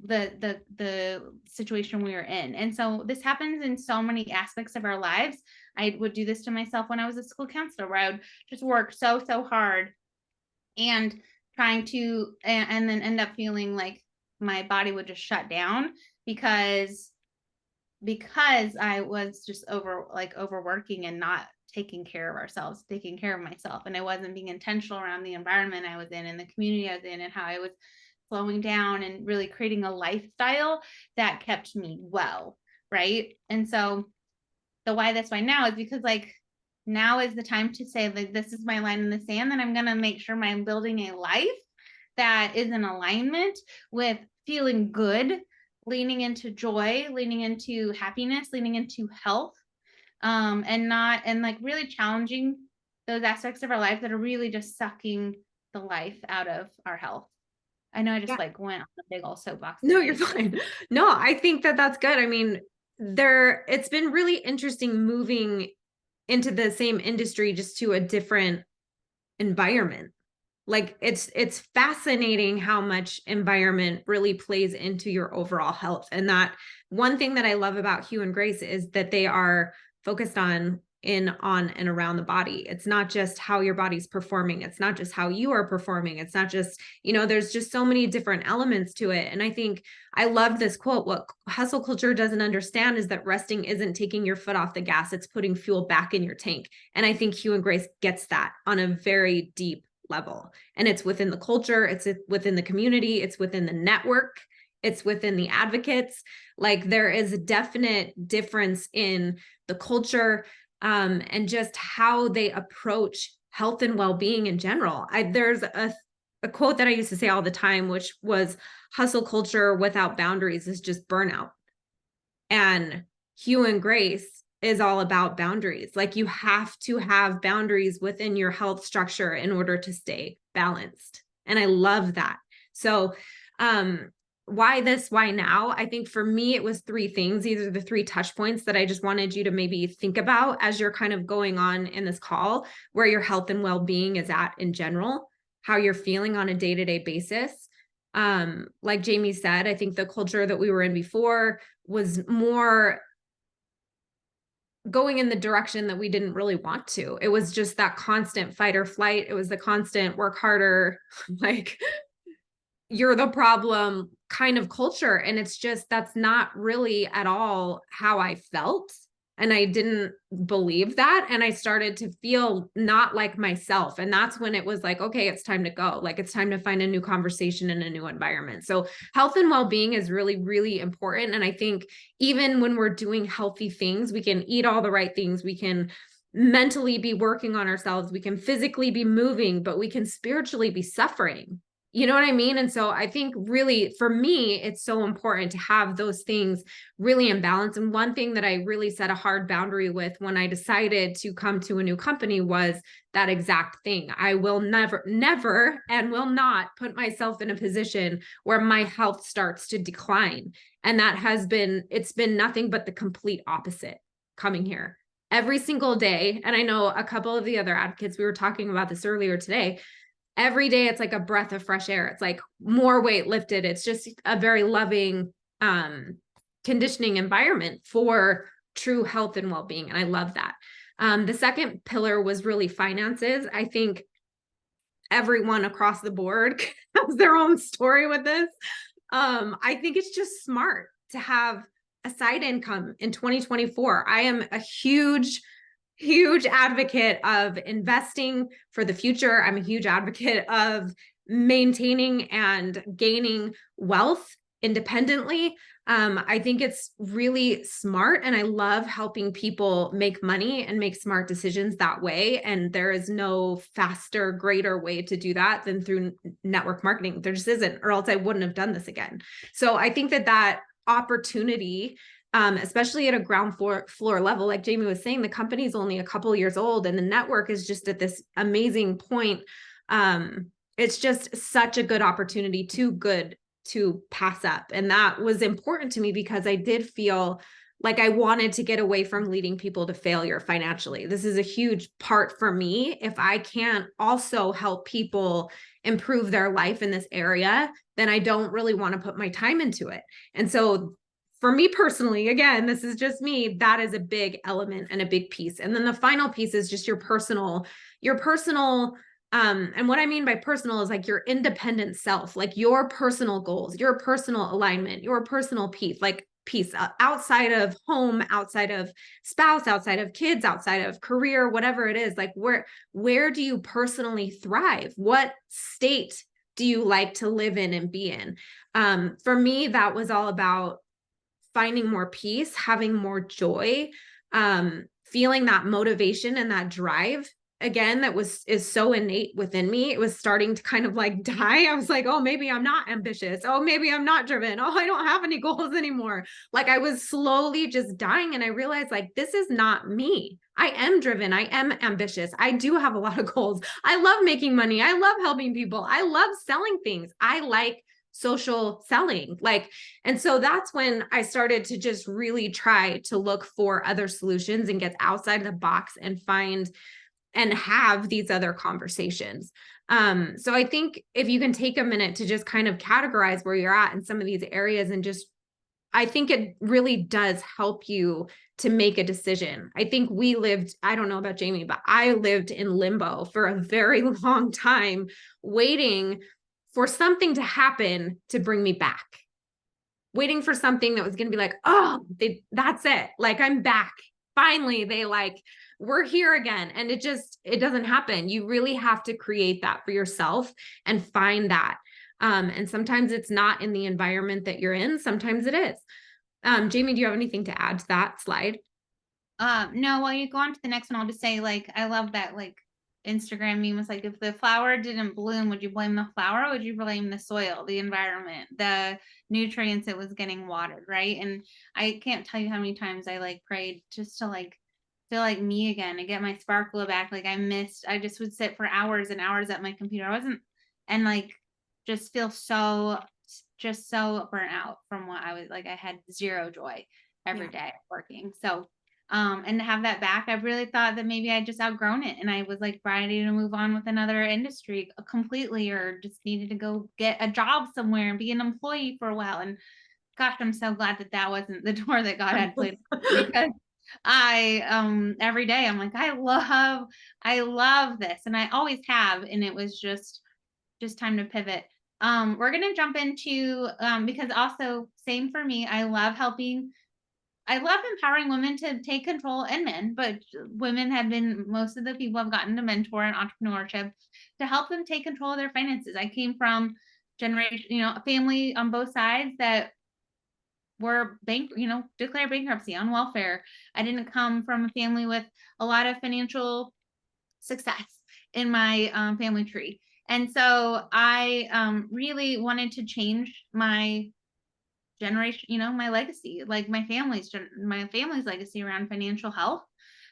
the situation we are in. And so this happens in so many aspects of our lives. I would do this to myself when I was a school counselor, where I would just work so hard and trying to, and then end up feeling like my body would just shut down because I was just overworking and not taking care of ourselves, taking care of myself. And I wasn't being intentional around the environment I was in and the community I was in and how I was slowing down and really creating a lifestyle that kept me well. Right. And so the why this why now is because like now is the time to say like, this is my line in the sand, that I'm going to make sure I'm building a life that is in alignment with feeling good, leaning into joy, leaning into happiness, leaning into health, and like really challenging those aspects of our life that are really just sucking the life out of our health. I know I just like went on a big old soapbox. No, you're fine. No, I think that that's good. I mean, it's been really interesting moving into the same industry, just to a different environment. Like it's fascinating how much environment really plays into your overall health. And that one thing that I love about Hugh and Grace is that they are focused on and around the body. It's not just how your body's performing. It's not just how you are performing. It's not just, there's just so many different elements to it. And I think I love this quote. What hustle culture doesn't understand is that resting isn't taking your foot off the gas. It's putting fuel back in your tank. And I think Hugh and Grace gets that on a very deep level. And it's within the culture. It's within the community. It's within the network. It's within the advocates. Like there is a definite difference in the culture, and just how they approach health and well-being in general. There's a quote that I used to say all the time, which was, hustle culture without boundaries is just burnout. And Hugh and Grace is all about boundaries. Like you have to have boundaries within your health structure in order to stay balanced. And I love that. So, why this, why now? I think for me, it was three things. These are the three touch points that I just wanted you to maybe think about as you're kind of going on in this call, where your health and well-being is at in general, how you're feeling on a day-to-day basis. Like Jamie said, I think the culture that we were in before was more going in the direction that we didn't really want to. It was just that constant fight or flight. It was the constant work harder, like you're the problem kind of culture. And it's just, that's not really at all how I felt. And I didn't believe that. And I started to feel not like myself. And that's when it was like, okay, it's time to go. Like it's time to find a new conversation in a new environment. So health and well-being is really, really important. And I think even when we're doing healthy things, we can eat all the right things. We can mentally be working on ourselves. We can physically be moving, but we can spiritually be suffering. You know what I mean? And so I think really for me, it's so important to have those things really in balance. And one thing that I really set a hard boundary with when I decided to come to a new company was that exact thing. I will never and will not put myself in a position where my health starts to decline. And that it's been nothing but the complete opposite coming here every single day. And I know a couple of the other advocates, we were talking about this earlier today. Every day it's like a breath of fresh air. It's like more weight lifted. It's just a very loving, conditioning environment for true health and well-being. And I love that. The second pillar was really finances. I think everyone across the board has their own story with this. I think it's just smart to have a side income in 2024. I am a huge advocate of investing for the future. I'm a huge advocate of maintaining and gaining wealth independently. I think it's really smart, and I love helping people make money and make smart decisions that way. And there is no faster, greater way to do that than through network marketing. There just isn't, or else I wouldn't have done this again. So I think that opportunity, especially at a ground floor level, like Jamie was saying, the company is only a couple years old and the network is just at this amazing point. It's just such a good opportunity, too good to pass up. And that was important to me because I did feel like I wanted to get away from leading people to failure financially. This is a huge part for me. If I can't also help people improve their life in this area, then I don't really want to put my time into it. And so for me personally, again, this is just me, that is a big element and a big piece. And then the final piece is just your personal, and what I mean by personal is like your independent self, like your personal goals, your personal alignment, your personal peace, like peace outside of home, outside of spouse, outside of kids, outside of career, whatever it is. Like where do you personally thrive? What state do you like to live in and be in? For me, that was all about finding more peace, having more joy, feeling that motivation and that drive again, is so innate within me. It was starting to kind of like die. I was like, oh, maybe I'm not ambitious. Oh, maybe I'm not driven. Oh, I don't have any goals anymore. Like I was slowly just dying. And I realized like, this is not me. I am driven. I am ambitious. I do have a lot of goals. I love making money. I love helping people. I love selling things. I like social selling. And so that's when I started to just really try to look for other solutions and get outside the box and find and have these other conversations. So I think if you can take a minute to just kind of categorize where you're at in some of these areas and just, I think it really does help you to make a decision. I think I don't know about Jamie, but I lived in limbo for a very long time, waiting for something to happen to bring me back, waiting for something that was going to be like, oh, that's it. Like I'm back. Finally, we're here again. And it doesn't happen. You really have to create that for yourself and find that. And sometimes it's not in the environment that you're in. Sometimes it is. Jamie, do you have anything to add to that slide? No, while you go on to the next one, I'll just say like, I love that like Instagram meme was like, if the flower didn't bloom, would you blame the flower? Or would you blame the soil, the environment, the nutrients it was getting watered, right? And I can't tell you how many times I like prayed just to like feel like me again and get my sparkle back. Like I just would sit for hours and hours at my computer. And like just feel so burnt out from what I was like. I had zero joy every day working. So and to have that back, I really thought that maybe I just outgrown it and I was like ready to move on with another industry completely, or just needed to go get a job somewhere and be an employee for a while. And gosh, I'm so glad that wasn't the door that God had played because I every day I'm like, I love this, and I always have, and it was just time to pivot. We're gonna jump into because also same for me, I love empowering women to take control, and men, but women have been most of the people I've gotten to mentor in entrepreneurship to help them take control of their finances. I came from a family on both sides that were declared bankruptcy on welfare. I didn't come from a family with a lot of financial success in my family tree. And so I really wanted to change my generation, my legacy, like my family's legacy around financial health.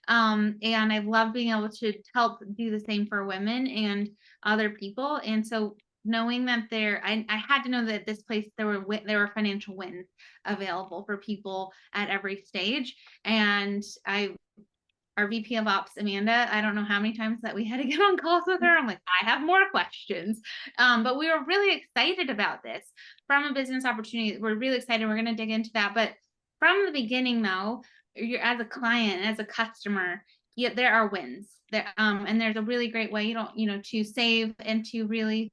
And I love being able to help do the same for women and other people. And so knowing that I had to know that this place, there were financial wins available for people at every stage. And our VP of Ops, Amanda, I don't know how many times that we had to get on calls with her. I'm like, I have more questions. But we were really excited about this from a business opportunity. We're really excited. We're going to dig into that. But from the beginning, though, you're as a client, as a customer, yeah, there are wins there. And there's a really great way, to save and to really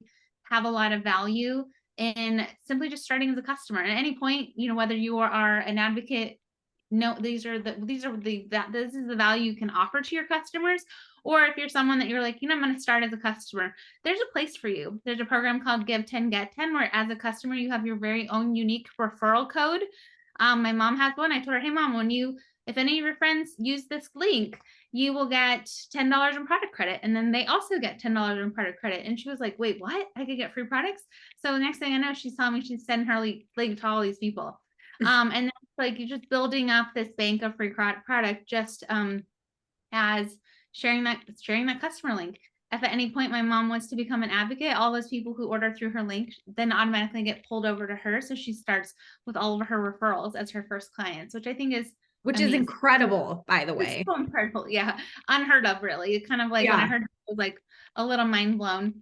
have a lot of value in simply just starting as a customer. At any point, whether you are an advocate, no, this is the value you can offer to your customers. Or if you're someone that you're like, I'm going to start as a customer, there's a place for you. There's a program called Give 10, Get 10, where as a customer, you have your very own unique referral code. My mom has one. I told her, hey mom, if any of your friends use this link, you will get $10 in product credit. And then they also get $10 in product credit. And she was like, wait, what? I could get free products? So the next thing I know, she's telling me she's sending her link to all these people. And then like you're just building up this bank of free product just as sharing that customer link. If at any point my mom wants to become an advocate, all those people who order through her link then automatically get pulled over to her. So she starts with all of her referrals as her first clients, which I think is amazing. Incredible, by the way. It's so incredible. Yeah. Unheard of, really. It's kind of like when I heard it, was like a little mind blown.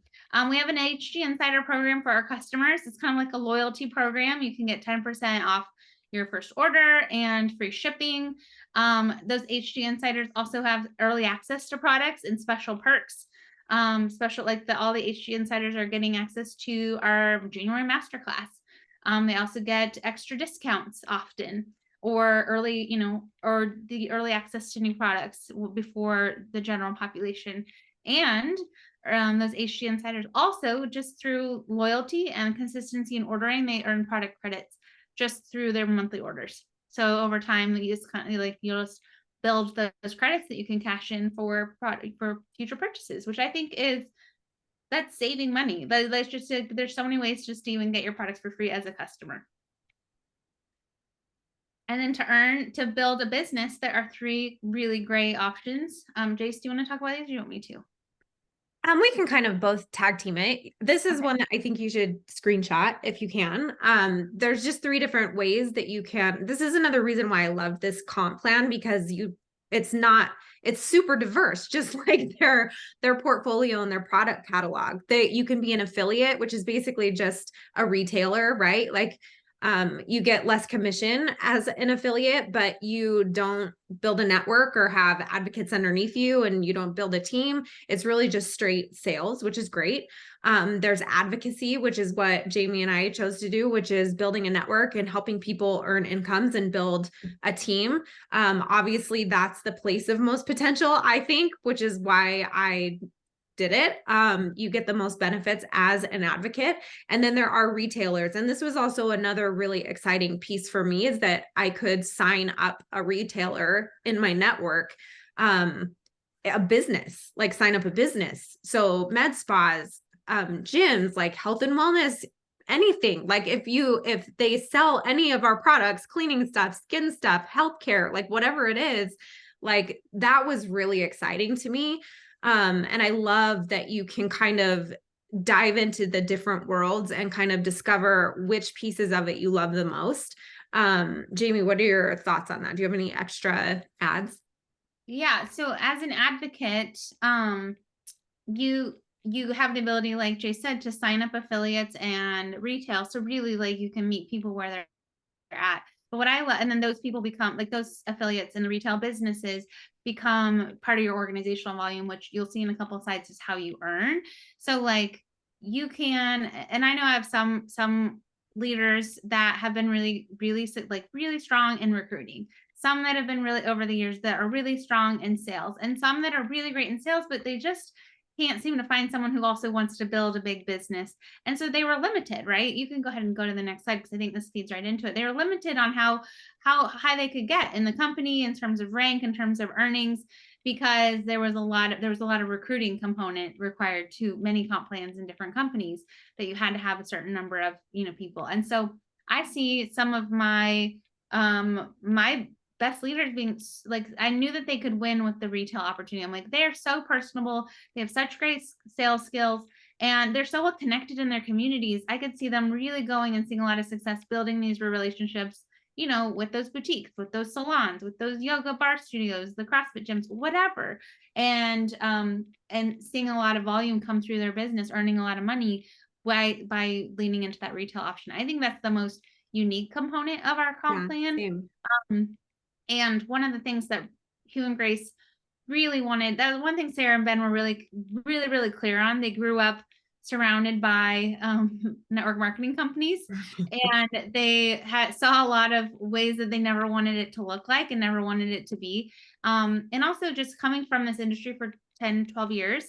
We have an HG Insider program for our customers. It's kind of like a loyalty program. You can get 10% off your first order and free shipping. Those HG Insiders also have early access to products and special perks. All the HG Insiders are getting access to our January masterclass. They also get extra discounts often, or or the early access to new products before the general population. And those HG Insiders also, just through loyalty and consistency in ordering, they earn product credits just through their monthly orders. So over time, you just kind of you'll just build those credits that you can cash in for future purchases, which I think that's saving money. That's just there's so many ways just to even get your products for free as a customer. And then to build a business, there are 3 really great options. Jace, do you want to talk about these? Or do you want me to? We can kind of both tag team it. This is one that I think you should screenshot if you can. There's just 3 different ways that you can. This is another reason why I love this comp plan, because it's super diverse, just like their portfolio and their product catalog. You can be an affiliate, which is basically just a retailer, right? Like you get less commission as an affiliate, but you don't build a network or have advocates underneath you, and you don't build a team. It's really just straight sales, which is great. There's advocacy, which is what Jamie and I chose to do, which is building a network and helping people earn incomes and build a team. Obviously, that's the place of most potential, I think, which is why I did it. You get the most benefits as an advocate. And then there are retailers. And this was also another really exciting piece for me, is that I could sign up a retailer in my network, a business, like sign up a business. So med spas, gyms, like health and wellness, anything. Like if they sell any of our products, cleaning stuff, skin stuff, healthcare, like whatever it is, like that was really exciting to me. And I love that you can kind of dive into the different worlds and kind of discover which pieces of it you love the most. Jamie, what are your thoughts on that? Do you have any extra ads? Yeah. So as an advocate, you have the ability, like Jay said, to sign up affiliates and retail. So really, like, you can meet people where they're at. But what I love, and then those people become, like, those affiliates and the retail businesses become part of your organizational volume, which you'll see in a couple of slides is how you earn. So like you can, and I know I have some leaders that have been really strong in recruiting, some that have been really over the years that are really strong in sales, and some that are really great in sales, but they just can't seem to find someone who also wants to build a big business. And so they were limited, right? You can go ahead and go to the next slide, because I think this feeds right into it. They were limited on how high they could get in the company in terms of rank, in terms of earnings, because there was a lot of recruiting component required to many comp plans in different companies, that you had to have a certain number of people. And so I see some of my my best leaders being like, I knew that they could win with the retail opportunity. I'm like, they're so personable. They have such great sales skills, and they're so well connected in their communities. I could see them really going and seeing a lot of success building these relationships, with those boutiques, with those salons, with those yoga bar studios, the CrossFit gyms, whatever. And seeing a lot of volume come through their business, earning a lot of money by leaning into that retail option. I think that's the most unique component of our comp plan. And one of the things that Hugh and Grace really wanted, that was one thing Sarah and Ben were really, really, really clear on. They grew up surrounded by network marketing companies, and they saw a lot of ways that they never wanted it to look like and never wanted it to be. And also just coming from this industry for 10, 12 years,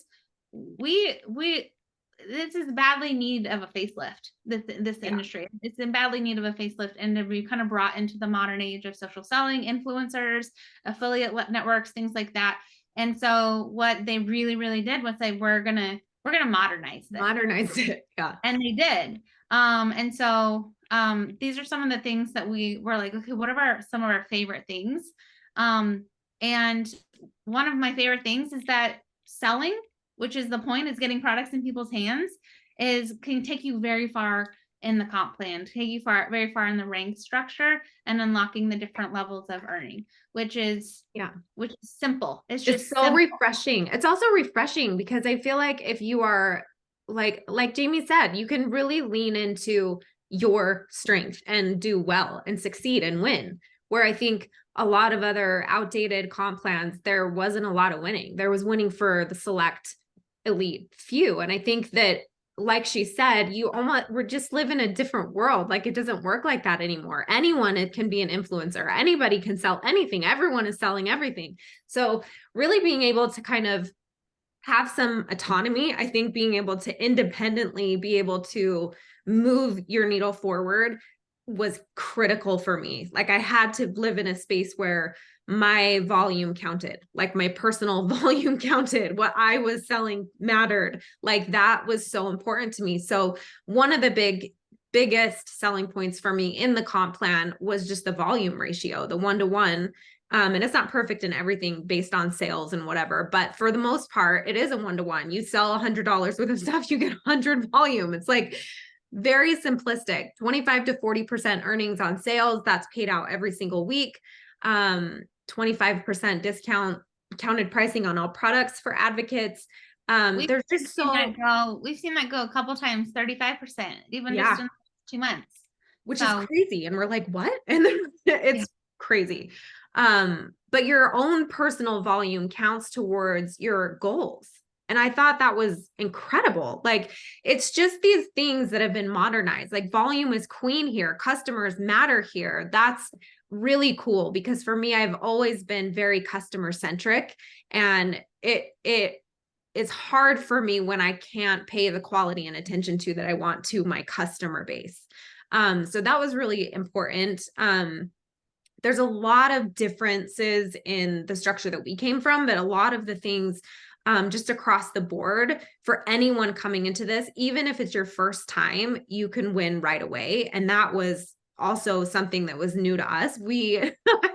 this is badly in need of a facelift. This industry, it's in badly need of a facelift, and to be kind of brought into the modern age of social selling, influencers, affiliate networks, things like that. And so what they really, really did was say, we're gonna modernize this. Modernize it. Yeah. And they did. And so these are some of the things that we were like, okay, what are some of our favorite things? And one of my favorite things is that selling, which is the point, is getting products in people's hands, can take you very far in the comp plan, take you very far in the rank structure, and unlocking the different levels of earning, which is simple. It's just so simple. Refreshing. It's also refreshing because I feel like if you are like Jamie said, you can really lean into your strength and do well and succeed and win. Where I think a lot of other outdated comp plans, there wasn't a lot of winning. There was winning for the select elite few. And I think that, like she said, we're just live in a different world. Like, it doesn't work like that anymore. Anyone can be an influencer. Anybody can sell anything. Everyone is selling everything. So really being able to kind of have some autonomy, I think being able to independently be able to move your needle forward was critical for me. Like, I had to live in a space where my volume counted, like my personal volume counted, what I was selling mattered. Like, that was so important to me. So one of the biggest selling points for me in the comp plan was just the volume ratio, the 1-to-1. And it's not perfect in everything based on sales and whatever, but for the most part, it is a 1-to-1. You sell $100 worth of stuff, you get 100 volume. It's like very simplistic. 25 to 40% earnings on sales. That's paid out every single week. 25% counted pricing on all products for advocates. There's just we've seen that go a couple times, 35%, even just in 2 months, which is crazy. And we're like, what? And then it's crazy. But your own personal volume counts towards your goals. And I thought that was incredible. Like, it's just these things that have been modernized. Like, volume is queen here. Customers matter here. That's really cool, because for me, I've always been very customer centric, and it is hard for me when I can't pay the quality and attention that I want to my customer base. So that was really important. There's a lot of differences in the structure that we came from, but a lot of the things just across the board for anyone coming into this, even if it's your first time, you can win right away. And that was also something that was new to us. We, I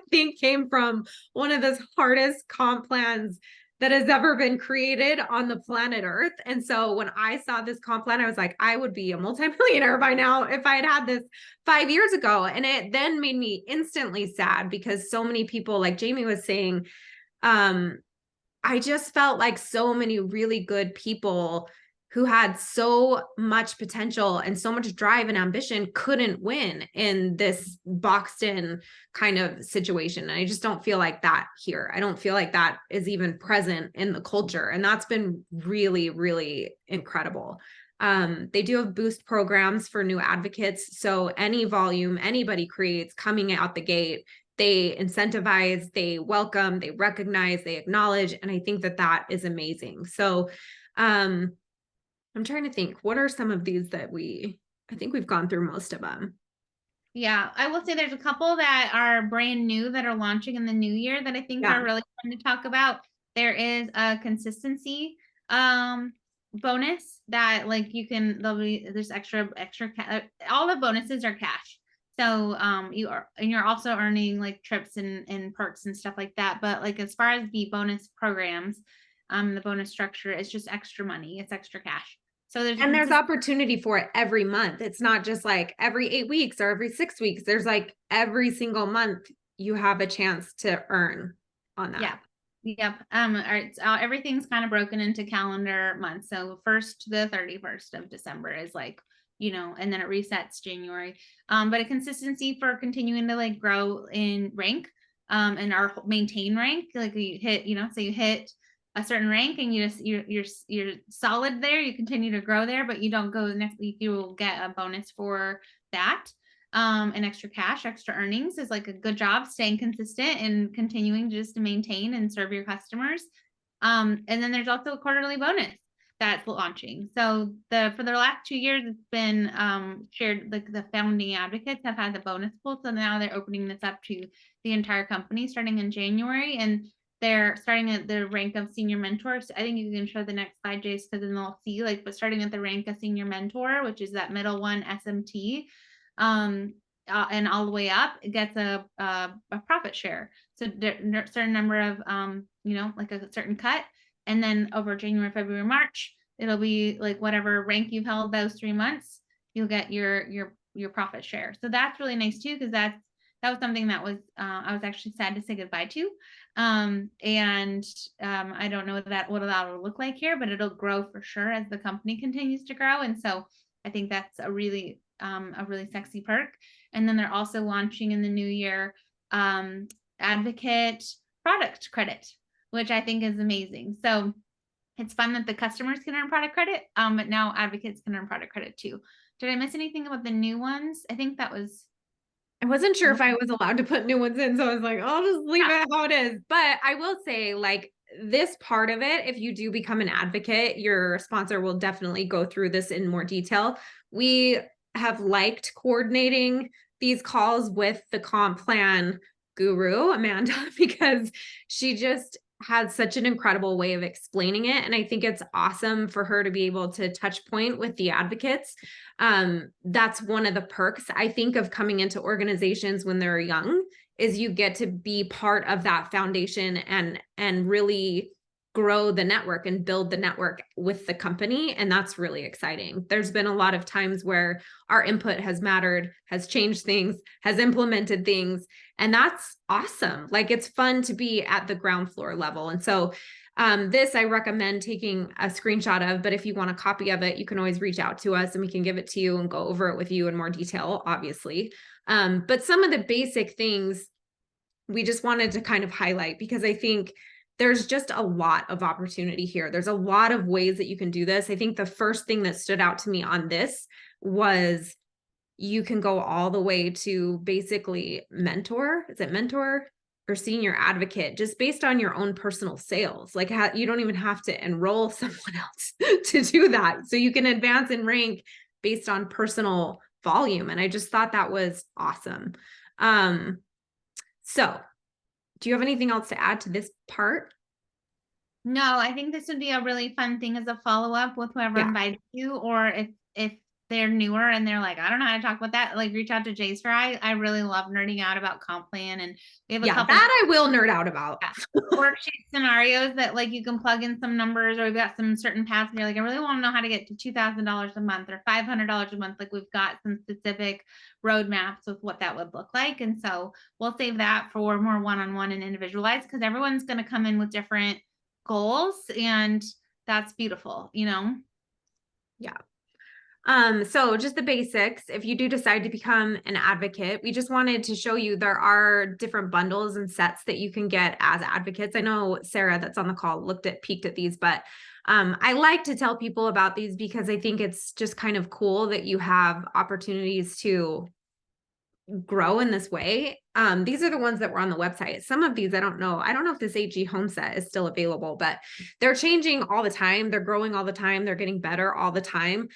think, came from one of the hardest comp plans that has ever been created on the planet Earth. And so when I saw this comp plan, I was like, I would be a multimillionaire by now if I had this 5 years ago. And it then made me instantly sad, because so many people, like Jamie was saying, I just felt like so many really good people who had so much potential and so much drive and ambition couldn't win in this boxed in kind of situation. And I just don't feel like that here. I don't feel like that is even present in the culture. And that's been really, really incredible. They do have boost programs for new advocates. So any volume anybody creates coming out the gate, they incentivize, they welcome, they recognize, they acknowledge. And I think that that is amazing. So I'm trying to think, what are some of these that I think we've gone through most of them. Yeah, I will say there's a couple that are brand new that are launching in the new year that I think are really fun to talk about. There is a consistency bonus that, like, there's extra all the bonuses are cash. So you're also earning like trips and perks and stuff like that. But like, as far as the bonus programs, the bonus structure is just extra money. It's extra cash. So there's opportunity for it every month. It's not just like every 8 weeks or every 6 weeks. There's like every single month you have a chance to earn on that. Yep. Everything's kind of broken into calendar months. So 1st to the 31st of December is like, and then it resets January. But a consistency for continuing to like grow in rank. in our maintain rank, like you hit, so you hit a certain rank and you're solid there, you continue to grow there, but you don't go next week, you will get a bonus for that. And extra cash, extra earnings is like a good job staying consistent and continuing just to maintain and serve your customers. And then there's also a quarterly bonus that's launching. So for the last 2 years, it's been shared, like the founding advocates have had the bonus pool. So now they're opening this up to the entire company starting in January, and they're starting at the rank of senior mentors. I think you can show the next slide, Jace, because then they'll see, like, but starting at the rank of senior mentor, which is that middle one, SMT, and all the way up, it gets a profit share. So a certain number of, like a certain cut. And then over January, February, March, it'll be like whatever rank you've held those 3 months, you'll get your profit share. So that's really nice too, because that was something that was I was actually sad to say goodbye to. I don't know what that will look like here, but it'll grow for sure as the company continues to grow. And so I think that's a really sexy perk. And then they're also launching in the new year advocate product credit, which I think is amazing. So it's fun that the customers can earn product credit, but now advocates can earn product credit too. Did I miss anything about the new ones? I think that was. I wasn't sure if I was allowed to put new ones in, so I was like, I'll just leave it how it is. But I will say, like, this part of it, if you do become an advocate, your sponsor will definitely go through this in more detail. We have liked coordinating these calls with the comp plan guru, Amanda, because she just had such an incredible way of explaining it. And I think it's awesome for her to be able to touch point with the advocates. That's one of the perks, I think, of coming into organizations when they're young, is you get to be part of that foundation and really grow the network and build the network with the company. And that's really exciting. There's been a lot of times where our input has mattered, has changed things, has implemented things. And that's awesome. Like, it's fun to be at the ground floor level. And so this I recommend taking a screenshot of, but if you want a copy of it, you can always reach out to us and we can give it to you and go over it with you in more detail, obviously. But some of the basic things we just wanted to kind of highlight, because I think there's just a lot of opportunity here. There's a lot of ways that you can do this. I think the first thing that stood out to me on this was you can go all the way to basically mentor. Is it mentor or senior advocate, just based on your own personal sales? Like, you don't even have to enroll someone else to do that. So you can advance in rank based on personal volume. And I just thought that was awesome. So do you have anything else to add to this part? No, I think this would be a really fun thing as a follow-up with whoever invites you, or if they're newer and they're like, I don't know how to talk about that, like, reach out to Jace. I really love nerding out about comp plan, and we have a couple that I will nerd out about. Worksheet scenarios that, like, you can plug in some numbers, or we've got some certain paths where you're like, I really want to know how to get to $2,000 a month or $500 a month. Like, we've got some specific roadmaps with what that would look like. And so we'll save that for more one-on-one and individualized, because everyone's going to come in with different goals, and that's beautiful, Yeah. So just the basics. If you do decide to become an advocate, we just wanted to show you there are different bundles and sets that you can get as advocates. I know Sarah that's on the call peeked at these, but I like to tell people about these because I think it's just kind of cool that you have opportunities to grow in this way. These are the ones that were on the website. Some of these, I don't know if this AG home set is still available, but they're changing all the time. They're growing all the time. They're getting better all the time.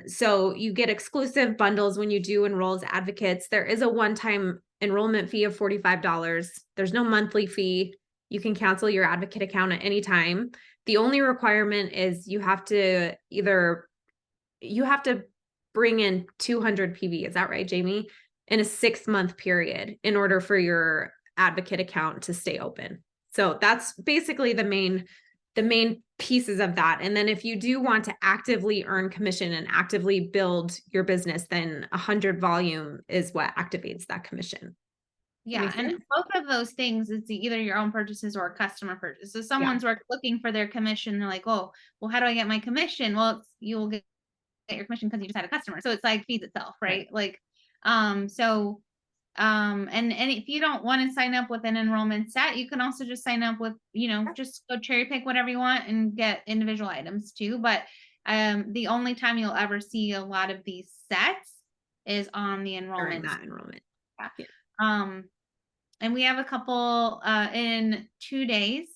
So you get exclusive bundles when you do enroll as advocates. There is a one-time enrollment fee of $45. There's no monthly fee. You can cancel your advocate account at any time. The only requirement is you have to bring in 200 PV. Is that right, Jamie? In a 6-month period in order for your advocate account to stay open. So that's basically the main pieces of that. And then if you do want to actively earn commission and actively build your business, then 100 volume is what activates that commission. Yeah. And both of those things, it's either your own purchases or a customer purchase. So someone's looking for their commission. They're like, oh, well, how do I get my commission? Well, you will get your commission because you just had a customer. So it's like feeds itself, right? Like, And if you don't want to sign up with an enrollment set, you can also just sign up with, just go cherry pick whatever you want and get individual items too. But the only time you'll ever see a lot of these sets is on the enrollment. During that enrollment. Yeah. And we have a couple in 2 days.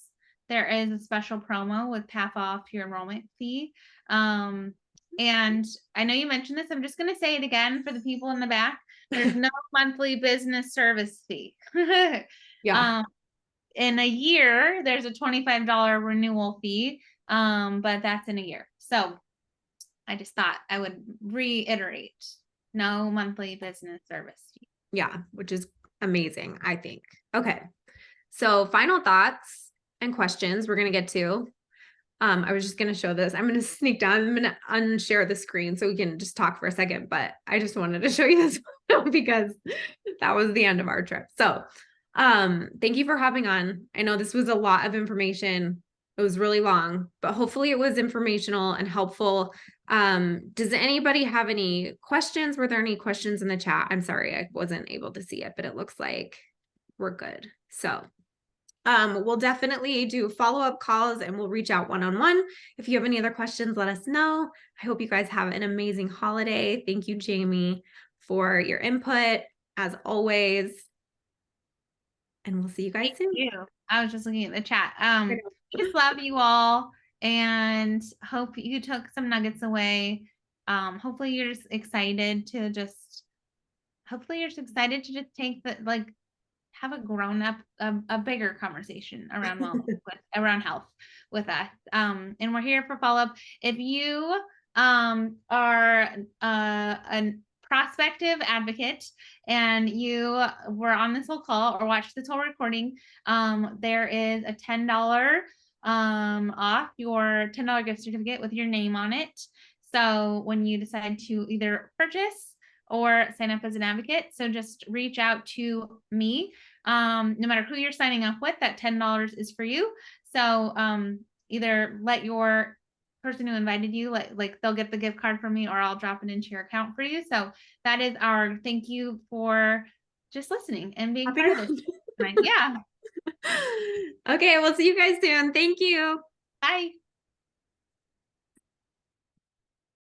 There is a special promo with half off your enrollment fee. And I know you mentioned this. I'm just going to say it again for the people in the back. There's no monthly business service fee. Yeah. In a year, there's a $25 renewal fee, but that's in a year. So I just thought I would reiterate, no monthly business service fee. Yeah, which is amazing, I think. Okay. So final thoughts and questions we're going to get to. I was just going to show this. I'm going to sneak down. I'm going to unshare the screen so we can just talk for a second, but I just wanted to show you this because that was the end of our trip. So, thank you for hopping on. I know this was a lot of information. It was really long, but hopefully it was informational and helpful. Does anybody have any questions? Were there any questions in the chat? I'm sorry, I wasn't able to see it, but it looks like we're good. So, we'll definitely do follow-up calls and we'll reach out one-on-one. If you have any other questions, let us know. I hope you guys have an amazing holiday. Thank you, Jamie, for your input as always. And we'll see you guys soon. Thank you. I was just looking at the chat. Just love you all and hope you took some nuggets away. Hopefully you're just excited to just take the, have a grown up, a bigger conversation around wellness, around health with us. And we're here for follow-up. If you are a prospective advocate and you were on this whole call or watched this whole recording, there is a $10 off your $10 gift certificate with your name on it. So when you decide to either purchase or sign up as an advocate. So just reach out to me. No matter who you're signing up with, that $10 is for you. So either let your person who invited you, like they'll get the gift card from me or I'll drop it into your account for you. So that is our thank you for just listening and being part of this. Yeah. Okay, we'll see you guys soon. Thank you. Bye.